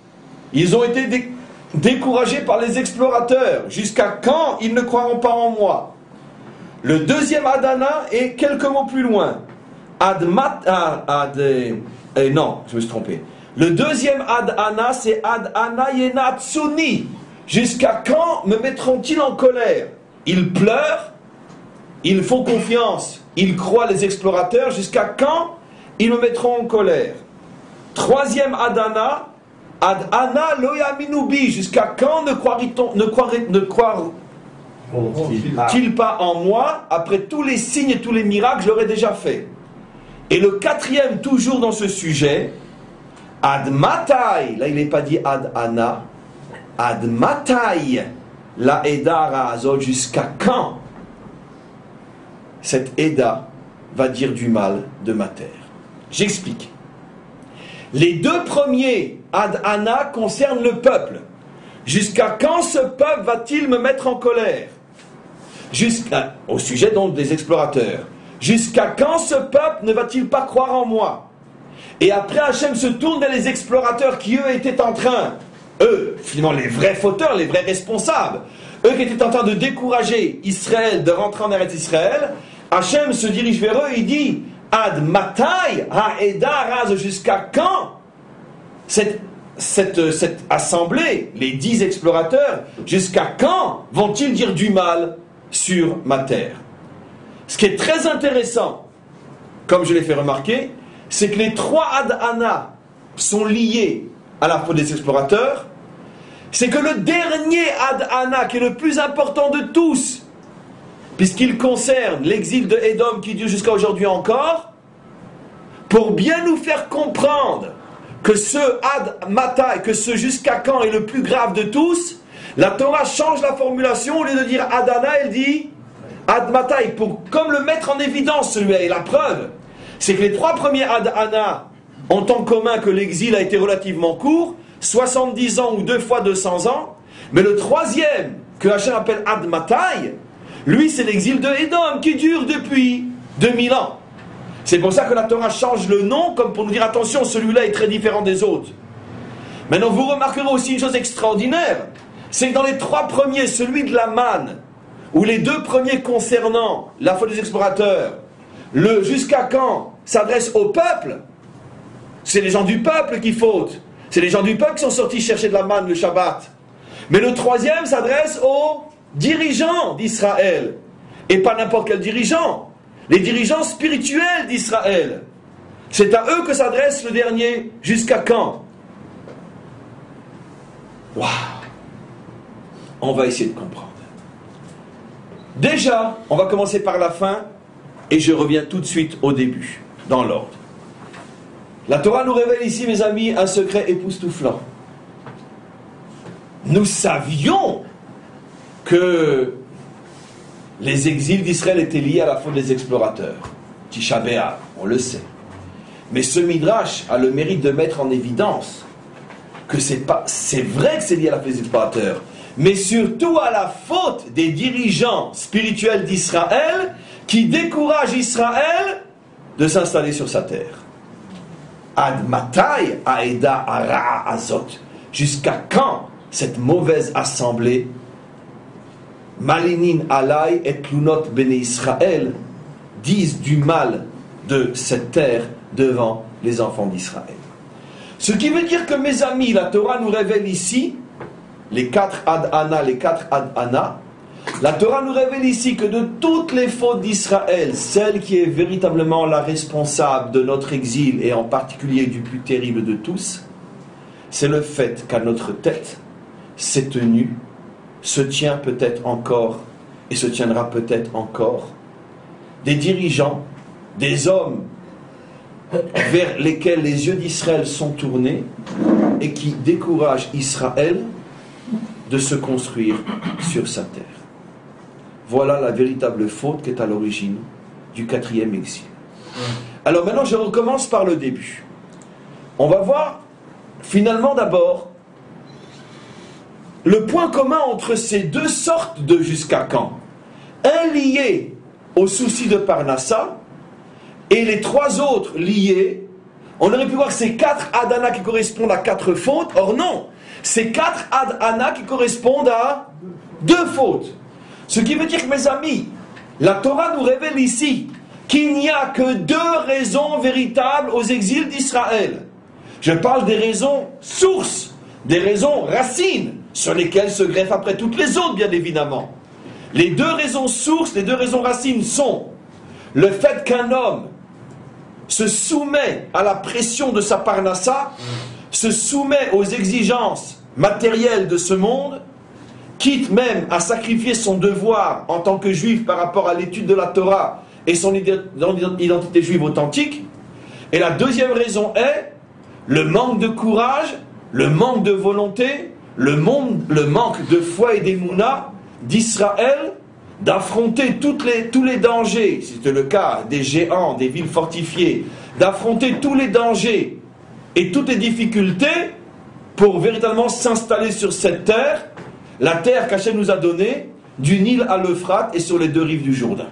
Ils ont été découragés par les explorateurs. Jusqu'à quand ils ne croiront pas en moi. Le deuxième Ad Ana est quelques mots plus loin. Non, je me suis trompé. Le deuxième Ad Ana, c'est Ad Ana yenatsuni. Jusqu'à quand me mettront-ils en colère? Ils pleurent, ils font confiance, ils croient les explorateurs. Jusqu'à quand ils me mettront en colère? Troisième Ad Ana lo ya'aminu bi. Jusqu'à quand ne croiront-ils pas en moi après tous les signes et tous les miracles que je leur ai déjà fait? Et le quatrième, toujours dans ce sujet, Ad matai, là il n'est pas dit Ad Ana, Ad matai, la Eda Ra'azot, jusqu'à quand cette Eda va dire du mal de ma terre? J'explique. Les deux premiers Ad Ana concernent le peuple. Jusqu'à quand ce peuple va-t-il me mettre en colère? Au sujet donc des explorateurs. Jusqu'à quand ce peuple ne va-t-il pas croire en moi? Et après Hachem se tourne vers les explorateurs qui eux étaient en train, finalement les vrais fauteurs, les vrais responsables, eux qui étaient en train de décourager Israël de rentrer en Eretz Israël. Hachem se dirige vers eux et il dit Ad matai ha'eda raz, jusqu'à quand cette assemblée, les 10 explorateurs, jusqu'à quand vont-ils dire du mal sur ma terre? Ce qui est très intéressant, comme je l'ai fait remarquer, c'est que les 3 Ad Ana sont liés à la faute des explorateurs. C'est que le dernier Ad Ana, qui est le plus important de tous, puisqu'il concerne l'exil de Édom qui dure jusqu'à aujourd'hui encore, pour bien nous faire comprendre que ce Ad Mata, que ce jusqu'à quand est le plus grave de tous, la Torah change la formulation. Au lieu de dire Ad Ana, elle dit Ad Matai, pour comme le mettre en évidence celui-là. Et la preuve, c'est que les 3 premiers Ad Ana ont en commun que l'exil a été relativement court, 70 ans ou 2 fois 200 ans, mais le troisième, que Hachem appelle Ad Matai, lui c'est l'exil de Édom qui dure depuis 2000 ans. C'est pour ça que la Torah change le nom, comme pour nous dire attention, celui-là est très différent des autres. Maintenant vous remarquerez aussi une chose extraordinaire, c'est que dans les 3 premiers, celui de la manne, ou les 2 premiers concernant la faute des explorateurs, le jusqu'à quand s'adresse au peuple, c'est les gens du peuple qui fautent, c'est les gens du peuple qui sont sortis chercher de la manne le Shabbat. Mais le troisième s'adresse aux dirigeants d'Israël, et pas n'importe quel dirigeant, les dirigeants spirituels d'Israël. C'est à eux que s'adresse le dernier jusqu'à quand. Waouh! On va essayer de comprendre. Déjà, on va commencer par la fin et je reviens tout de suite au début, dans l'ordre. La Torah nous révèle ici, mes amis, un secret époustouflant. Nous savions que les exils d'Israël étaient liés à la faute des explorateurs. Tisha B'Av, on le sait. Mais ce Midrash a le mérite de mettre en évidence que c'est vrai que c'est lié à la faute des explorateurs, mais surtout à la faute des dirigeants spirituels d'Israël qui découragent Israël de s'installer sur sa terre. Ad matai aeda ara azot. Jusqu'à quand cette mauvaise assemblée Malinin alay et plunot bene Israël disent du mal de cette terre devant les enfants d'Israël. Ce qui veut dire que, mes amis, la Torah nous révèle ici les 4 Ad Ana, la Torah nous révèle ici que de toutes les fautes d'Israël, celle qui est véritablement la responsable de notre exil, et en particulier du plus terrible de tous, c'est le fait qu'à notre tête s'est tenu, se tient peut-être encore, et se tiendra peut-être encore, des dirigeants, des hommes vers lesquels les yeux d'Israël sont tournés et qui découragent Israël de se construire sur sa terre. Voilà la véritable faute qui est à l'origine du 4e exil. Alors maintenant, je recommence par le début. On va voir finalement d'abord le point commun entre ces deux sortes de jusqu'à quand, un lié au souci de Parnassa, et les trois autres liés, on aurait pu voir que ces 4 adana qui correspondent à 4 fautes, or non, c'est 4 adana qui correspondent à 2 fautes. Ce qui veut dire que, mes amis, la Torah nous révèle ici qu'il n'y a que 2 raisons véritables aux exils d'Israël. Je parle des raisons sources, des raisons racines, sur lesquelles se greffent après toutes les autres, bien évidemment. Les 2 raisons sources, les 2 raisons racines sont le fait qu'un homme se soumet à la pression de sa parnassa, se soumet aux exigences matérielles de ce monde, quitte même à sacrifier son devoir en tant que juif par rapport à l'étude de la Torah et son identité juive authentique. Et la deuxième raison est le manque de courage, le manque de volonté, le manque de foi et d'émouna d'Israël, d'affronter tous les dangers, si c'était le cas des géants, des villes fortifiées, d'affronter tous les dangers et toutes les difficultés pour véritablement s'installer sur cette terre, la terre qu'Hachem nous a donnée, du Nil à l'Euphrate et sur les 2 rives du Jourdain,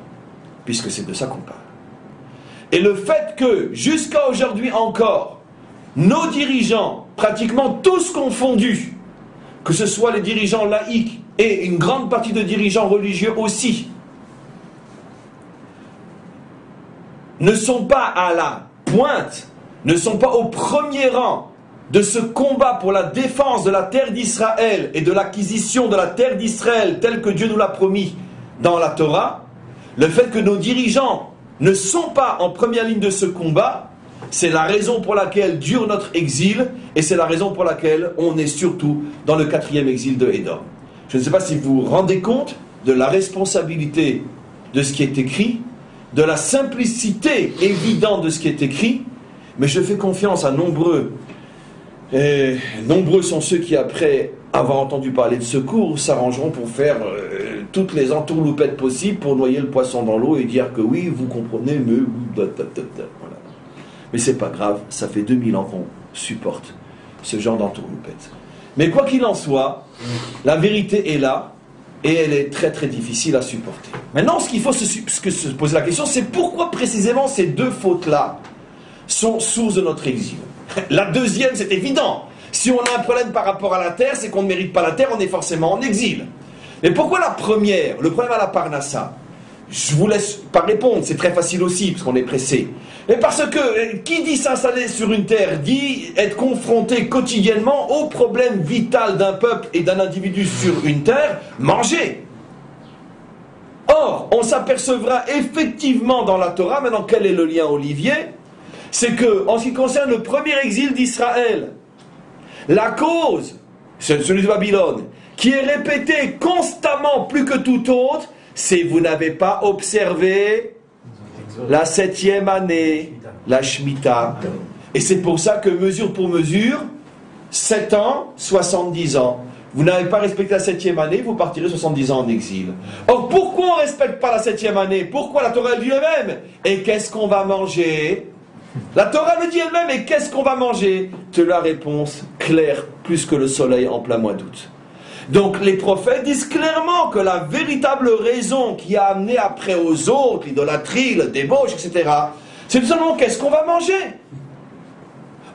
puisque c'est de ça qu'on parle. Et le fait que, jusqu'à aujourd'hui encore, nos dirigeants, pratiquement tous confondus, que ce soit les dirigeants laïcs et une grande partie de dirigeants religieux aussi, ne sont pas à la pointe, ne sont pas au premier rang de ce combat pour la défense de la terre d'Israël et de l'acquisition de la terre d'Israël telle que Dieu nous l'a promis dans la Torah, le fait que nos dirigeants ne sont pas en première ligne de ce combat, c'est la raison pour laquelle dure notre exil, et c'est la raison pour laquelle on est surtout dans le 4e exil de Édom. Je ne sais pas si vous vous rendez compte de la responsabilité de ce qui est écrit, de la simplicité évidente de ce qui est écrit, mais je fais confiance à nombreux. Et nombreux sont ceux qui, après avoir entendu parler de ce cours, s'arrangeront pour faire toutes les entourloupettes possibles pour noyer le poisson dans l'eau et dire que oui, vous comprenez, mais voilà. Mais c'est pas grave, ça fait 2000 ans qu'on supporte ce genre d'entourloupette. Mais quoi qu'il en soit, la vérité est là, et elle est très très difficile à supporter. Maintenant, ce qu'il faut se poser la question, c'est pourquoi précisément ces 2 fautes-là sont source de notre exil. La deuxième, c'est évident. Si on a un problème par rapport à la terre, c'est qu'on ne mérite pas la terre, on est forcément en exil. Mais pourquoi la première, le problème à la Parnassa? Je vous laisse pas répondre, c'est très facile aussi, parce qu'on est pressé. Mais parce que, qui dit s'installer sur une terre, dit être confronté quotidiennement au problème vital d'un peuple et d'un individu sur une terre, manger. Or, on s'apercevra effectivement dans la Torah, maintenant quel est le lien, Olivier? C'est que, en ce qui concerne le premier exil d'Israël, la cause, c'est celui de Babylone, qui est répétée constamment plus que tout autre, c'est vous n'avez pas observé la 7e année, la Shemitah. Et c'est pour ça que mesure pour mesure, 7 ans, 70 ans. Vous n'avez pas respecté la 7e année, vous partirez 70 ans en exil. Or, pourquoi on ne respecte pas la 7e année? Pourquoi la Torah le dit elle-même? Et qu'est-ce qu'on va manger? La Torah le dit elle-même, et qu'est-ce qu'on va manger? De la réponse claire, plus que le soleil en plein mois d'août. Donc les prophètes disent clairement que la véritable raison qui a amené après aux autres, l'idolâtrie, le débauche, etc., c'est tout simplement qu'est-ce qu'on va manger.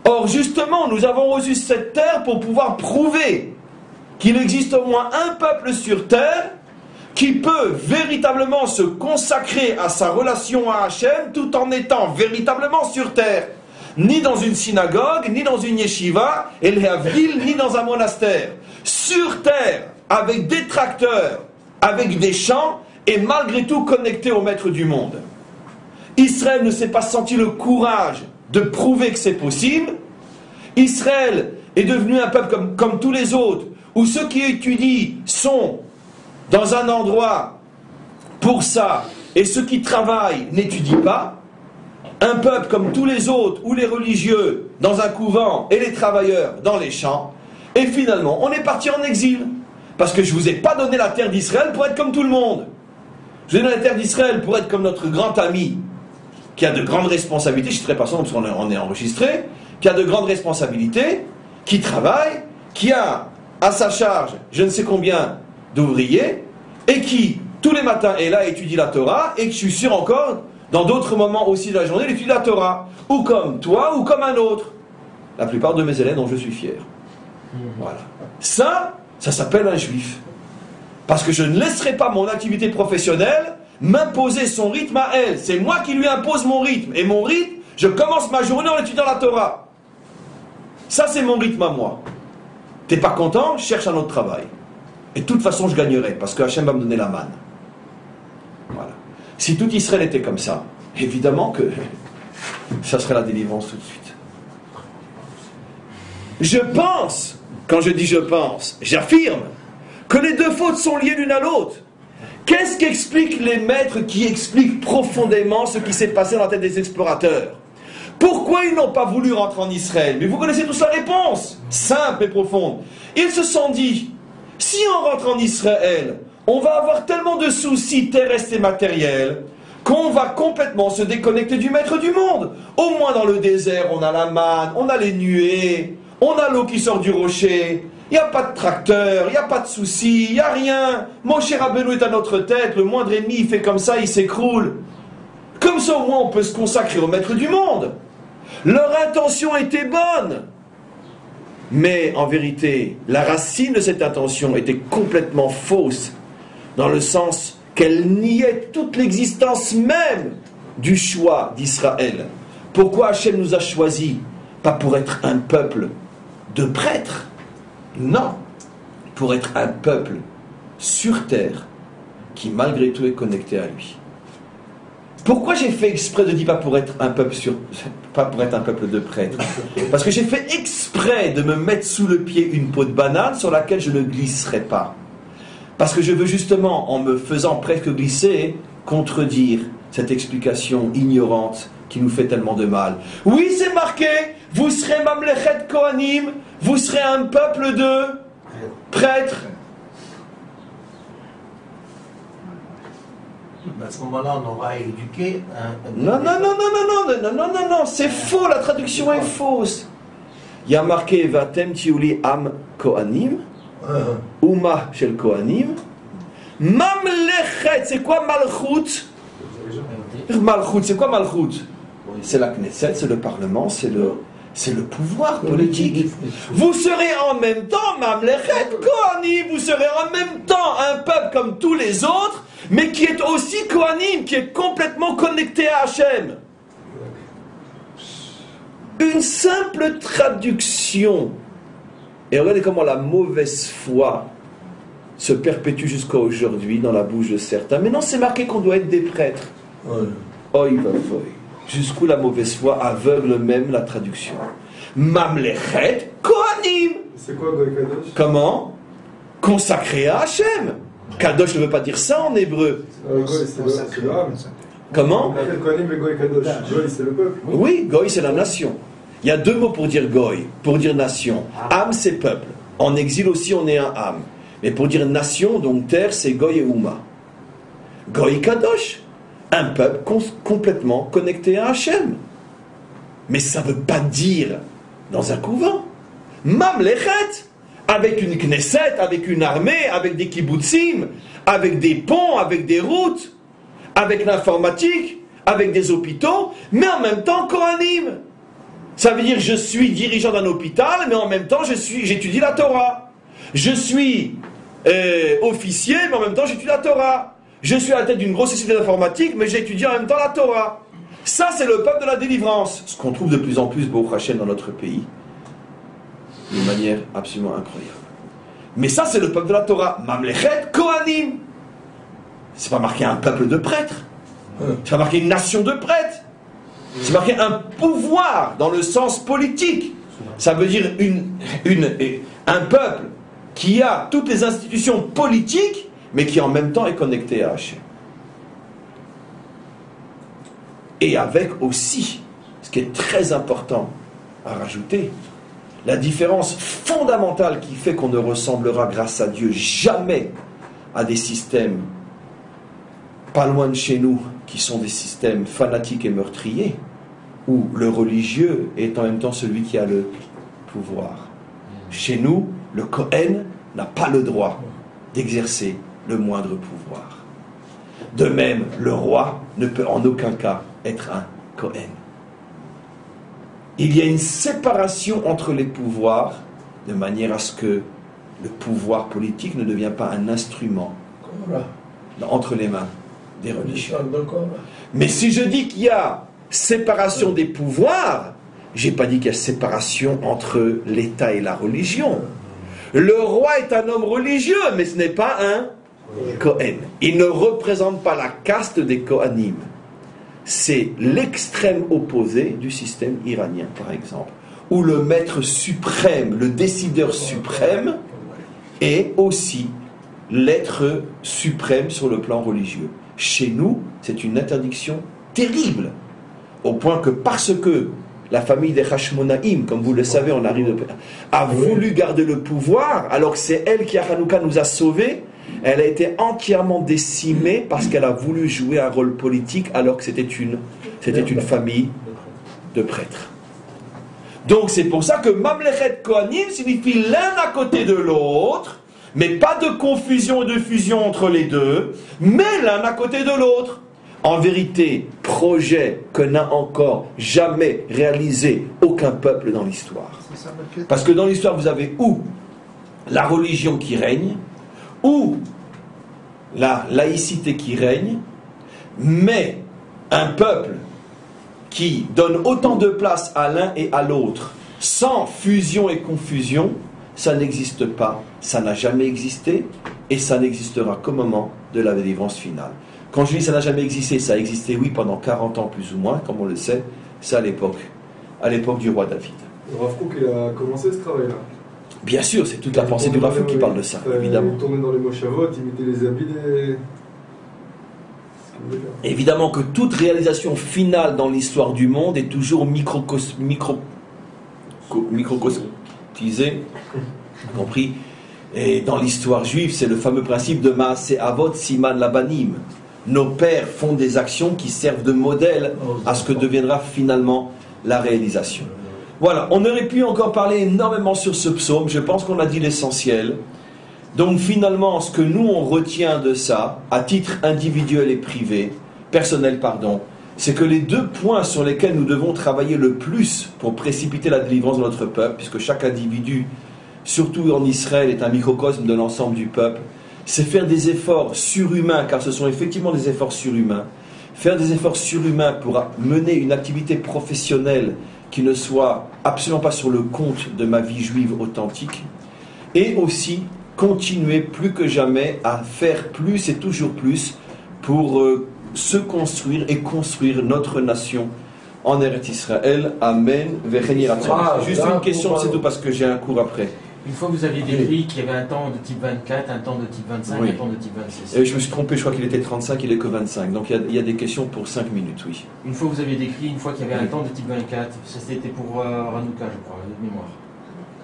Or justement, nous avons reçu cette terre pour pouvoir prouver qu'il existe au moins un peuple sur terre qui peut véritablement se consacrer à sa relation à Hachem tout en étant véritablement sur terre. Ni dans une synagogue, ni dans une yeshiva, ni dans un monastère. Sur terre, avec des tracteurs, avec des champs, et malgré tout connecté au maître du monde. Israël ne s'est pas senti le courage de prouver que c'est possible. Israël est devenu un peuple comme tous les autres, où ceux qui étudient sont dans un endroit pour ça, et ceux qui travaillent n'étudient pas. Un peuple comme tous les autres, où les religieux dans un couvent et les travailleurs dans les champs. Et finalement, on est parti en exil. Parce que je ne vous ai pas donné la terre d'Israël pour être comme tout le monde. Je vous ai donné la terre d'Israël pour être comme notre grand ami, qui a de grandes responsabilités, je ne citerai pas son nom parce qu'on est enregistré, qui a de grandes responsabilités, qui travaille, qui a à sa charge je ne sais combien d'ouvriers, et qui, tous les matins, est là, étudie la Torah, et que je suis sûr encore, dans d'autres moments aussi de la journée, il étudie la Torah, ou comme toi, ou comme un autre. La plupart de mes élèves dont je suis fier. Voilà. Ça s'appelle un juif. Parce que je ne laisserai pas mon activité professionnelle m'imposer son rythme à elle. C'est moi qui lui impose mon rythme. Et mon rythme, je commence ma journée en étudiant la Torah. Ça, c'est mon rythme à moi. T'es pas content? Cherche un autre travail. Et de toute façon, je gagnerai, parce que Hachem va me donner la manne. Voilà. Si tout Israël était comme ça, évidemment que ça serait la délivrance tout de suite. Je pense, quand je dis je pense, j'affirme que les deux fautes sont liées l'une à l'autre. Qu'est-ce qu'expliquent les maîtres qui expliquent profondément ce qui s'est passé dans la tête des explorateurs? Pourquoi ils n'ont pas voulu rentrer en Israël? Mais vous connaissez tous la réponse, simple et profonde. Ils se sont dit, si on rentre en Israël, on va avoir tellement de soucis terrestres et matériels qu'on va complètement se déconnecter du maître du monde. Au moins dans le désert, on a la manne, on a les nuées, on a l'eau qui sort du rocher, il n'y a pas de tracteur, il n'y a pas de soucis, il n'y a rien. Moshe Rabbeinu est à notre tête, le moindre ennemi il fait comme ça, il s'écroule. Comme ça au moins on peut se consacrer au maître du monde. Leur intention était bonne. Mais en vérité, la racine de cette intention était complètement fausse, dans le sens qu'elle niait toute l'existence même du choix d'Israël. Pourquoi Hachem nous a choisis? Pas pour être un peuple de prêtres, non, pour être un peuple sur terre qui malgré tout est connecté à lui. Pourquoi j'ai fait exprès de dire pas pour être un peuple de prêtres? Parce que j'ai fait exprès de me mettre sous le pied une peau de banane sur laquelle je ne glisserai pas. Parce que je veux justement, en me faisant presque glisser, contredire cette explication ignorante qui nous fait tellement de mal. Oui, c'est marqué, vous serez Mamlechet Kohanim, vous serez un peuple de prêtres. À ce moment-là, on aura éduqué Non, c'est faux, la traduction est fausse. Il y a marqué Vatem Tiuli Am Kohanim, Uma Shel Kohanim, Mamlechet, c'est quoi Malchut? Malchut, c'est quoi Malchut? C'est la Knesset, c'est le Parlement, c'est le pouvoir politique. Vous serez en même temps Mamlechet Kohanim, vous serez en même temps un peuple comme tous les autres, mais qui est aussi Kohanim, qui est complètement connecté à Hachem. Une simple traduction. Et regardez comment la mauvaise foi se perpétue jusqu'à aujourd'hui dans la bouche de certains. Mais non, c'est marqué qu'on doit être des prêtres. Oi va voi. Jusqu'où la mauvaise foi aveugle même la traduction. Mamlechet Kohanim. C'est quoi Goy Kadosh? Comment? Consacré à Hachem. Kadosh ne veut pas dire ça en hébreu. Goy, c'est le Ham. Comment? On appelle Kohanim et Goy Kadosh. Goy, c'est le peuple. Oui, Goy, c'est la nation. Il y a deux mots pour dire Goy, pour dire nation. Am, c'est peuple. En exil aussi, on est un Am. Mais pour dire nation, donc terre, c'est Goy et Uma. Goy Kadosh, un peuple complètement connecté à Hachem. Mais ça ne veut pas dire dans un couvent. Mamlechet, avec une Knesset, avec une armée, avec des kibbutzim, avec des ponts, avec des routes, avec l'informatique, avec des hôpitaux, mais en même temps Kohanim. Ça veut dire je suis dirigeant d'un hôpital, mais en même temps j'étudie la Torah. Je suis officier, mais en même temps j'étudie la Torah. Je suis à la tête d'une grosse société d'informatique, mais j'étudie en même temps la Torah. Ça, c'est le peuple de la délivrance. Ce qu'on trouve de plus en plus, Baruch Hashem, dans notre pays. D'une manière absolument incroyable. Mais ça, c'est le peuple de la Torah. Mamlechet Kohanim. C'est pas marqué un peuple de prêtres. C'est pas marqué une nation de prêtres. C'est marqué un pouvoir dans le sens politique. Ça veut dire un peuple qui a toutes les institutions politiques, mais qui en même temps est connecté à Hachem. Et avec aussi, ce qui est très important à rajouter, la différence fondamentale qui fait qu'on ne ressemblera grâce à Dieu jamais à des systèmes pas loin de chez nous, qui sont des systèmes fanatiques et meurtriers, où le religieux est en même temps celui qui a le pouvoir. Chez nous, le Kohen n'a pas le droit d'exercer le moindre pouvoir. De même, le roi ne peut en aucun cas être un Kohen. Il y a une séparation entre les pouvoirs, de manière à ce que le pouvoir politique ne devienne pas un instrument entre les mains des religieux. Mais si je dis qu'il y a séparation des pouvoirs, je n'ai pas dit qu'il y a séparation entre l'État et la religion. Le roi est un homme religieux, mais ce n'est pas un Kohen. Il ne représente pas la caste des Kohanim. C'est l'extrême opposé du système iranien, par exemple, où le maître suprême, le décideur suprême, est aussi l'être suprême sur le plan religieux. Chez nous, c'est une interdiction terrible, au point que parce que la famille des Hashmonaïm, comme vous le savez, on arrive a voulu garder le pouvoir, alors que c'est elle qui, à Hanouka, nous a sauvés, elle a été entièrement décimée parce qu'elle a voulu jouer un rôle politique, alors que c'était une famille de prêtres. Donc c'est pour ça que Mamlechet Kohanim signifie l'un à côté de l'autre, mais pas de confusion et de fusion entre les deux, mais l'un à côté de l'autre. En vérité, projet que n'a encore jamais réalisé aucun peuple dans l'histoire. Parce que dans l'histoire, vous avez ou la religion qui règne, ou la laïcité qui règne, mais un peuple qui donne autant de place à l'un et à l'autre, sans fusion et confusion, ça n'existe pas, ça n'a jamais existé, et ça n'existera qu'au moment de la délivrance finale. Quand je dis ça n'a jamais existé, ça a existé, oui, pendant 40 ans plus ou moins, comme on le sait, c'est à l'époque du roi David. Le Rav Kook, il a commencé ce travail-là. Bien sûr, c'est toute la pensée du Rav Kook qui parle de ça, évidemment. Il tournait dans les moshavot, il mettait les habits des... Évidemment que toute réalisation finale dans l'histoire du monde est toujours microcosmisée, compris. Et dans l'histoire juive, c'est le fameux principe de Maaseh Avot Siman Labanim. Nos pères font des actions qui servent de modèle à ce que deviendra finalement la réalisation. Voilà, on aurait pu encore parler énormément sur ce psaume, je pense qu'on a dit l'essentiel. Donc finalement, ce que nous on retient de ça, à titre individuel et privé, personnel pardon, c'est que les deux points sur lesquels nous devons travailler le plus pour précipiter la délivrance de notre peuple, puisque chaque individu, surtout en Israël, est un microcosme de l'ensemble du peuple, c'est faire des efforts surhumains, car ce sont effectivement des efforts surhumains, faire des efforts surhumains pour mener une activité professionnelle qui ne soit absolument pas sur le compte de ma vie juive authentique, et aussi continuer plus que jamais à faire plus et toujours plus pour se construire et construire notre nation en Eretz Israël. Amen. Juste une question, c'est tout, parce que j'ai un cours après. Une fois vous aviez décrit qu'il y avait un temps de type 24, un temps de type 25, oui. Un temps de type 26. Et je me suis trompé, je crois qu'il était 35, il est que 25. Donc il y a des questions pour 5 minutes, oui. Une fois vous aviez décrit, une fois qu'il y avait un temps de type 24, c'était pour Hanouka, je crois, de mémoire.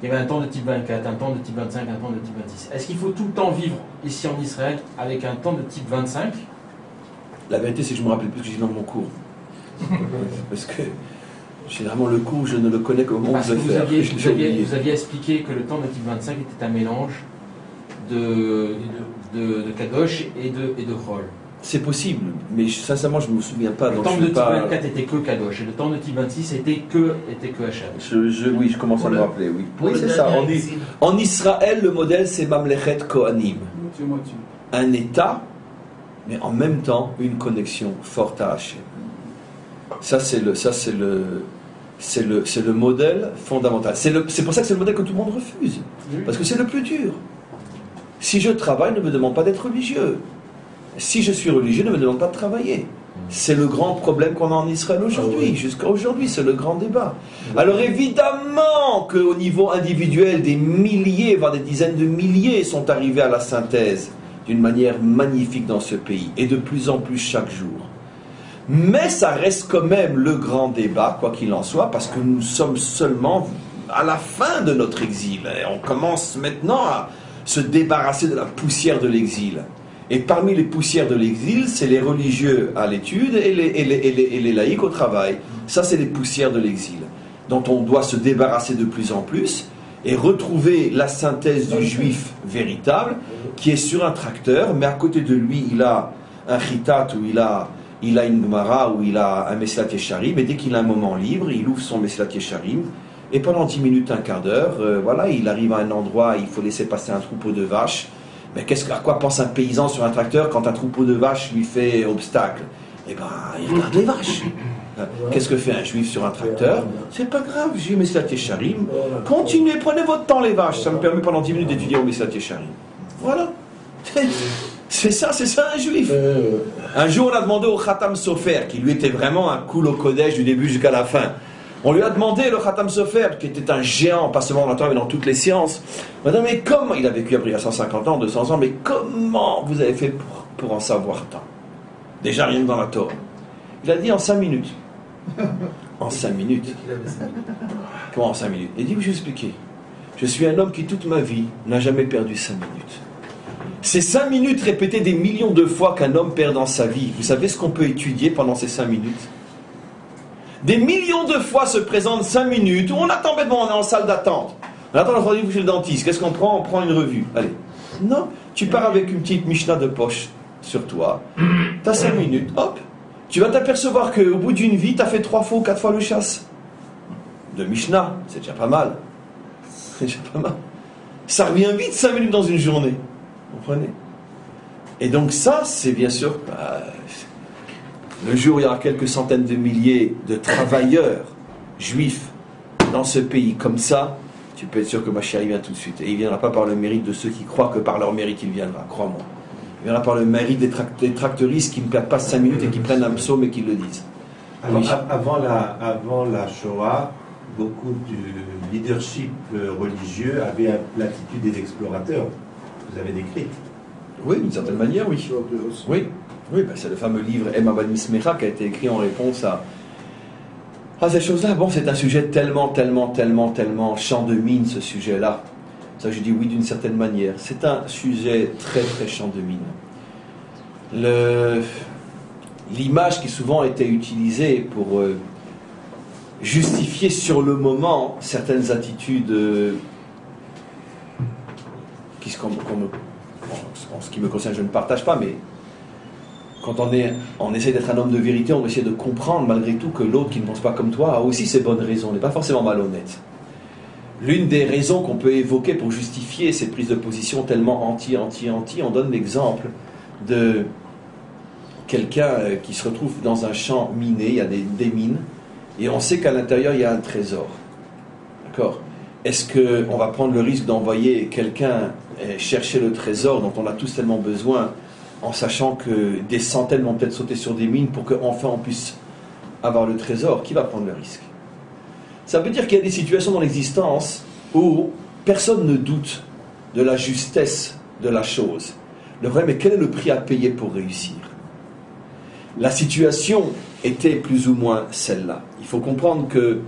Il y avait un temps de type 24, un temps de type 25, un temps de type 26. Est-ce qu'il faut tout le temps vivre ici en Israël avec un temps de type 25 ? La vérité, c'est que je me rappelle plus ce que j'ai dans mon cours. Parce que généralement le cours, je ne le connais qu'au moment où je le fais. Vous aviez expliqué que le temps de type 25 était un mélange de Kadosh et de Chol. C'est possible, mais sincèrement, je ne me souviens pas. Le temps de type 24 était que Kadosh et le temps de type 26 était que Hachem. Oui, je commence à me rappeler, oui. Oui, c'est ça. En Israël, le modèle, c'est Mamlechet Kohanim. Un État, mais en même temps, une connexion forte à Hachem. Ça, c'est le modèle fondamental. C'est pour ça que c'est le modèle que tout le monde refuse. Parce que c'est le plus dur. Si je travaille, ne me demande pas d'être religieux. Si je suis religieux, ne me demande pas de travailler. C'est le grand problème qu'on a en Israël aujourd'hui. Jusqu'à aujourd'hui, c'est le grand débat. Alors évidemment qu'au niveau individuel, des milliers, voire des dizaines de milliers sont arrivés à la synthèse d'une manière magnifique dans ce pays. Et de plus en plus chaque jour. Mais ça reste quand même le grand débat, quoi qu'il en soit, parce que nous sommes seulement à la fin de notre exil. Et on commence maintenant à se débarrasser de la poussière de l'exil. Et parmi les poussières de l'exil, c'est les religieux à l'étude et les laïcs au travail. Ça, c'est les poussières de l'exil, dont on doit se débarrasser de plus en plus. et retrouver la synthèse du juif véritable qui est sur un tracteur, mais à côté de lui, il a un chitat où il a une Gemara, où il a un Mesilat Yesharim, et dès qu'il a un moment libre, il ouvre son Mesilat Yesharim, et pendant 10 minutes, un quart d'heure, voilà, il arrive à un endroit, il faut laisser passer un troupeau de vaches. Mais à quoi pense un paysan sur un tracteur quand un troupeau de vaches lui fait obstacle? Eh ben, il regarde les vaches. Qu'est-ce que fait un juif sur un tracteur? C'est pas grave, j'ai Mesilat Yesharim. Continuez, prenez votre temps les vaches. Ça me permet pendant 10 minutes d'étudier au Mesilat Yesharim. Voilà. C'est ça un juif. Un jour, on a demandé au Khatam Sofer, qui lui était vraiment un cool au Kodesh du début jusqu'à la fin. On lui a demandé, le Khatam Sofer, qui était un géant, pas seulement dans la Torah, mais dans toutes les sciences, madame, mais comment, il a vécu après il y a 150 ans, 200 ans, mais comment vous avez fait pour en savoir tant? Déjà rien que dans la Torah. Il a dit en 5 minutes. En 5 minutes. Comment en 5 minutes? Il dit, je vais expliquer. Je suis un homme qui toute ma vie n'a jamais perdu 5 minutes. Ces 5 minutes répétées des millions de fois qu'un homme perd dans sa vie, vous savez ce qu'on peut étudier pendant ces 5 minutes? Des millions de fois se présentent 5 minutes où on attend bêtement, on est en salle d'attente. On attend le rendez-vous chez le dentiste. Qu'est-ce qu'on prend? On prend une revue. Allez. Non, tu pars avec une petite Mishnah de poche sur toi. Tu as 5 minutes, hop. Tu vas t'apercevoir qu'au bout d'une vie, tu as fait 3 fois ou 4 fois le chasse. De Mishnah, c'est déjà pas mal. C'est déjà pas mal. Ça revient vite 5 minutes dans une journée. Vous comprenez? Et donc ça, c'est bien sûr... le jour où il y aura quelques centaines de milliers de travailleurs juifs dans ce pays comme ça, tu peux être sûr que Mashiach vient tout de suite. Et il ne viendra pas par le mérite de ceux qui croient que par leur mérite il viendra, crois-moi. Il viendra par le mérite des tracteuristes qui ne perdent pas 5 minutes et qui prennent un psaume et qui le disent. Alors, Oui. avant la Shoah, beaucoup du leadership religieux avait l'attitude des explorateurs. Vous avez décrit. Oui, d'une certaine manière, oui. Oui, oui, c'est le fameux livre Emma Bad Mismecha qui a été écrit en réponse à ces choses-là. Bon, c'est un sujet tellement champ de mine, ce sujet-là. Ça, je dis oui d'une certaine manière. C'est un sujet très champ de mine. L'image qui souvent était utilisée pour justifier sur le moment certaines attitudes en ce qui me concerne, je ne partage pas, mais quand on essaie d'être un homme de vérité, on essaie de comprendre malgré tout que l'autre qui ne pense pas comme toi a aussi ses bonnes raisons, n'est pas forcément malhonnête. L'une des raisons qu'on peut évoquer pour justifier cette prise de position tellement anti, on donne l'exemple de quelqu'un qui se retrouve dans un champ miné, il y a des mines, et on sait qu'à l'intérieur il y a un trésor. D'accord? Est-ce qu'on va prendre le risque d'envoyer quelqu'un chercher le trésor dont on a tous tellement besoin, en sachant que des centaines vont peut-être sauter sur des mines pour qu'enfin on puisse avoir le trésor? Qui va prendre le risque? Ça veut dire qu'il y a des situations dans l'existence où personne ne doute de la justesse de la chose. Le problème est quel est le prix à payer pour réussir? La situation était plus ou moins celle-là. Il faut comprendre que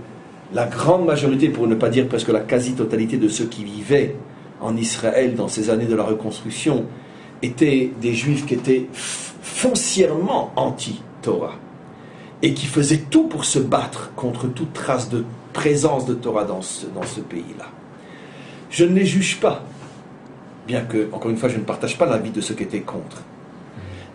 la grande majorité, pour ne pas dire presque la quasi-totalité de ceux qui vivaient en Israël dans ces années de la reconstruction, étaient des juifs qui étaient foncièrement anti-Torah et qui faisaient tout pour se battre contre toute trace de présence de Torah dans ce pays-là. Je ne les juge pas, bien que, encore une fois, je ne partage pas l'avis de ceux qui étaient contre.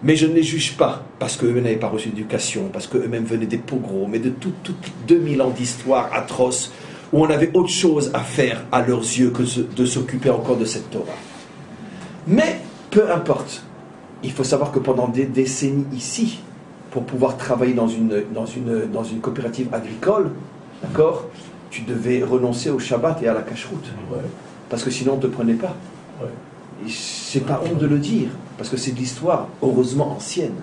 Mais je ne les juge pas parce qu'eux n'avaient pas reçu d'éducation, parce qu'eux-mêmes venaient des pogroms, et de toutes 2000 ans d'histoire atroce où on avait autre chose à faire à leurs yeux que de s'occuper encore de cette Torah. Mais, peu importe, il faut savoir que pendant des décennies ici, pour pouvoir travailler dans une coopérative agricole, d'accord, tu devais renoncer au Shabbat et à la cacheroute. Ouais. Parce que sinon on ne te prenait pas. Ouais. C'est pas honte de le dire, parce que c'est de l'histoire, heureusement ancienne.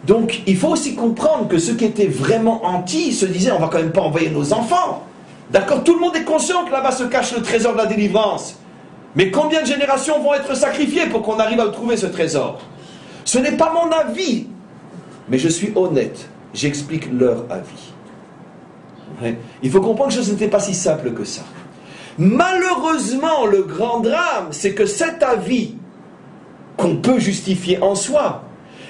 Donc il faut aussi comprendre que ceux qui étaient vraiment anti se disaient on va quand même pas envoyer nos enfants. D'accord, tout le monde est conscient que là-bas se cache le trésor de la délivrance. Mais combien de générations vont être sacrifiées pour qu'on arrive à trouver ce trésor? Ce n'est pas mon avis, mais je suis honnête, j'explique leur avis. Il faut comprendre que ce n'était pas si simple que ça. Malheureusement, le grand drame, c'est que cet avis qu'on peut justifier en soi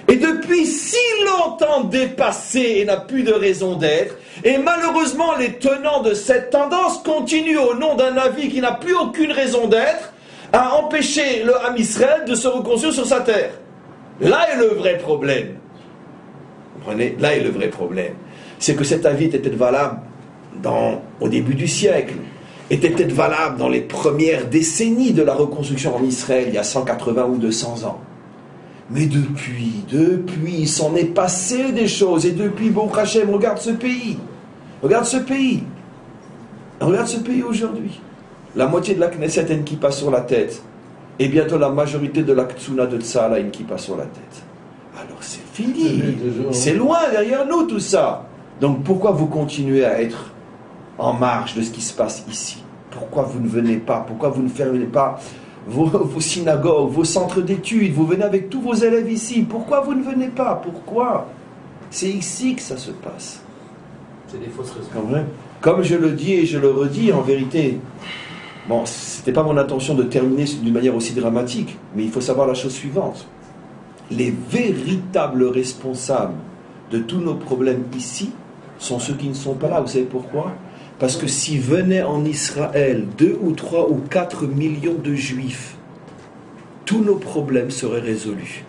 Et depuis si longtemps dépassé et n'a plus de raison d'être. Et malheureusement, les tenants de cette tendance continuent au nom d'un avis qui n'a plus aucune raison d'être à empêcher le Ham Israël de se reconstruire sur sa terre. Là est le vrai problème. Vous comprenez? Là est le vrai problème. C'est que cet avis était peut-être valable au début du siècle, était peut-être valable dans les premières décennies de la reconstruction en Israël, il y a 180 ou 200 ans. Mais depuis, il s'en est passé des choses. Et depuis, Baruch Hashem, regarde ce pays. Regarde ce pays. Regarde ce pays aujourd'hui. La moitié de la Knesset a une kippa sur la tête. Et bientôt la majorité de la Ktsuna de Tzahal a une kippa sur la tête. Alors c'est fini. C'est loin derrière nous tout ça. Donc pourquoi vous continuez à être en marge de ce qui se passe ici? Pourquoi vous ne venez pas? Pourquoi vous ne fermez pas vos synagogues, vos centres d'études? Vous venez avec tous vos élèves ici. Pourquoi vous ne venez pas? Pourquoi? C'est ici que ça se passe. C'est des fausses raisons. Comme je le dis et je le redis, en vérité, bon, c'était pas mon intention de terminer d'une manière aussi dramatique, mais il faut savoir la chose suivante. Les véritables responsables de tous nos problèmes ici sont ceux qui ne sont pas là. Vous savez pourquoi? Parce que si venaient en Israël 2 ou 3 ou 4 millions de juifs, tous nos problèmes seraient résolus.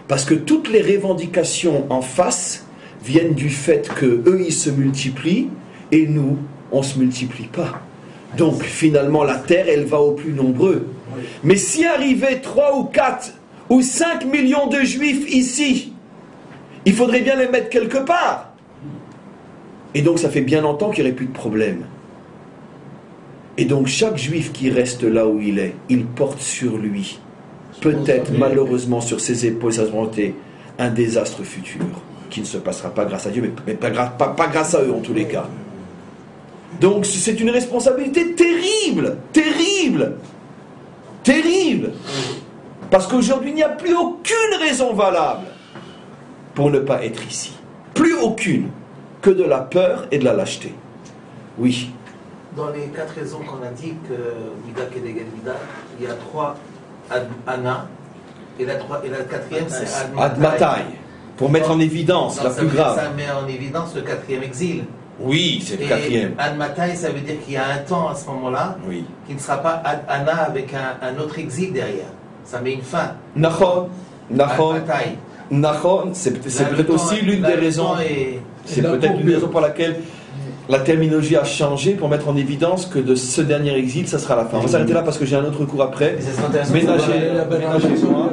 Parce que toutes les revendications en face viennent du fait que eux ils se multiplient et nous on se multiplie pas. Donc finalement la terre elle va aux plus nombreux. Mais si arrivaient 3 ou 4 ou 5 millions de juifs ici, il faudrait bien les mettre quelque part. Et donc ça fait bien longtemps qu'il n'y aurait plus de problème. Et donc chaque juif qui reste là où il est, il porte sur lui, peut-être malheureusement sur ses épaules, ça se monter un désastre futur, qui ne se passera pas grâce à Dieu, mais pas grâce à eux en tous les cas. Donc c'est une responsabilité terrible, terrible, terrible. Parce qu'aujourd'hui il n'y a plus aucune raison valable pour ne pas être ici. Plus aucune. Que de la peur et de la lâcheté. Oui. Dans les 4 raisons qu'on a dit que Mida Kedegel Mida, il y a 3 Anna, et la 4e c'est Admatai, pour mettre en évidence la plus grave. Ça met en évidence le 4e exil. Oui, c'est le 4e. Admatai, ça veut dire qu'il y a un temps à ce moment-là, oui, qui ne sera pas Anna avec un autre exil derrière. Ça met une fin. Nachon, c'est peut-être aussi l'une des raisons. C'est peut-être une raison pour laquelle la terminologie a changé pour mettre en évidence que de ce dernier exil, ça sera la fin. On va s'arrêter là parce que j'ai un autre cours après. Ménagez-moi.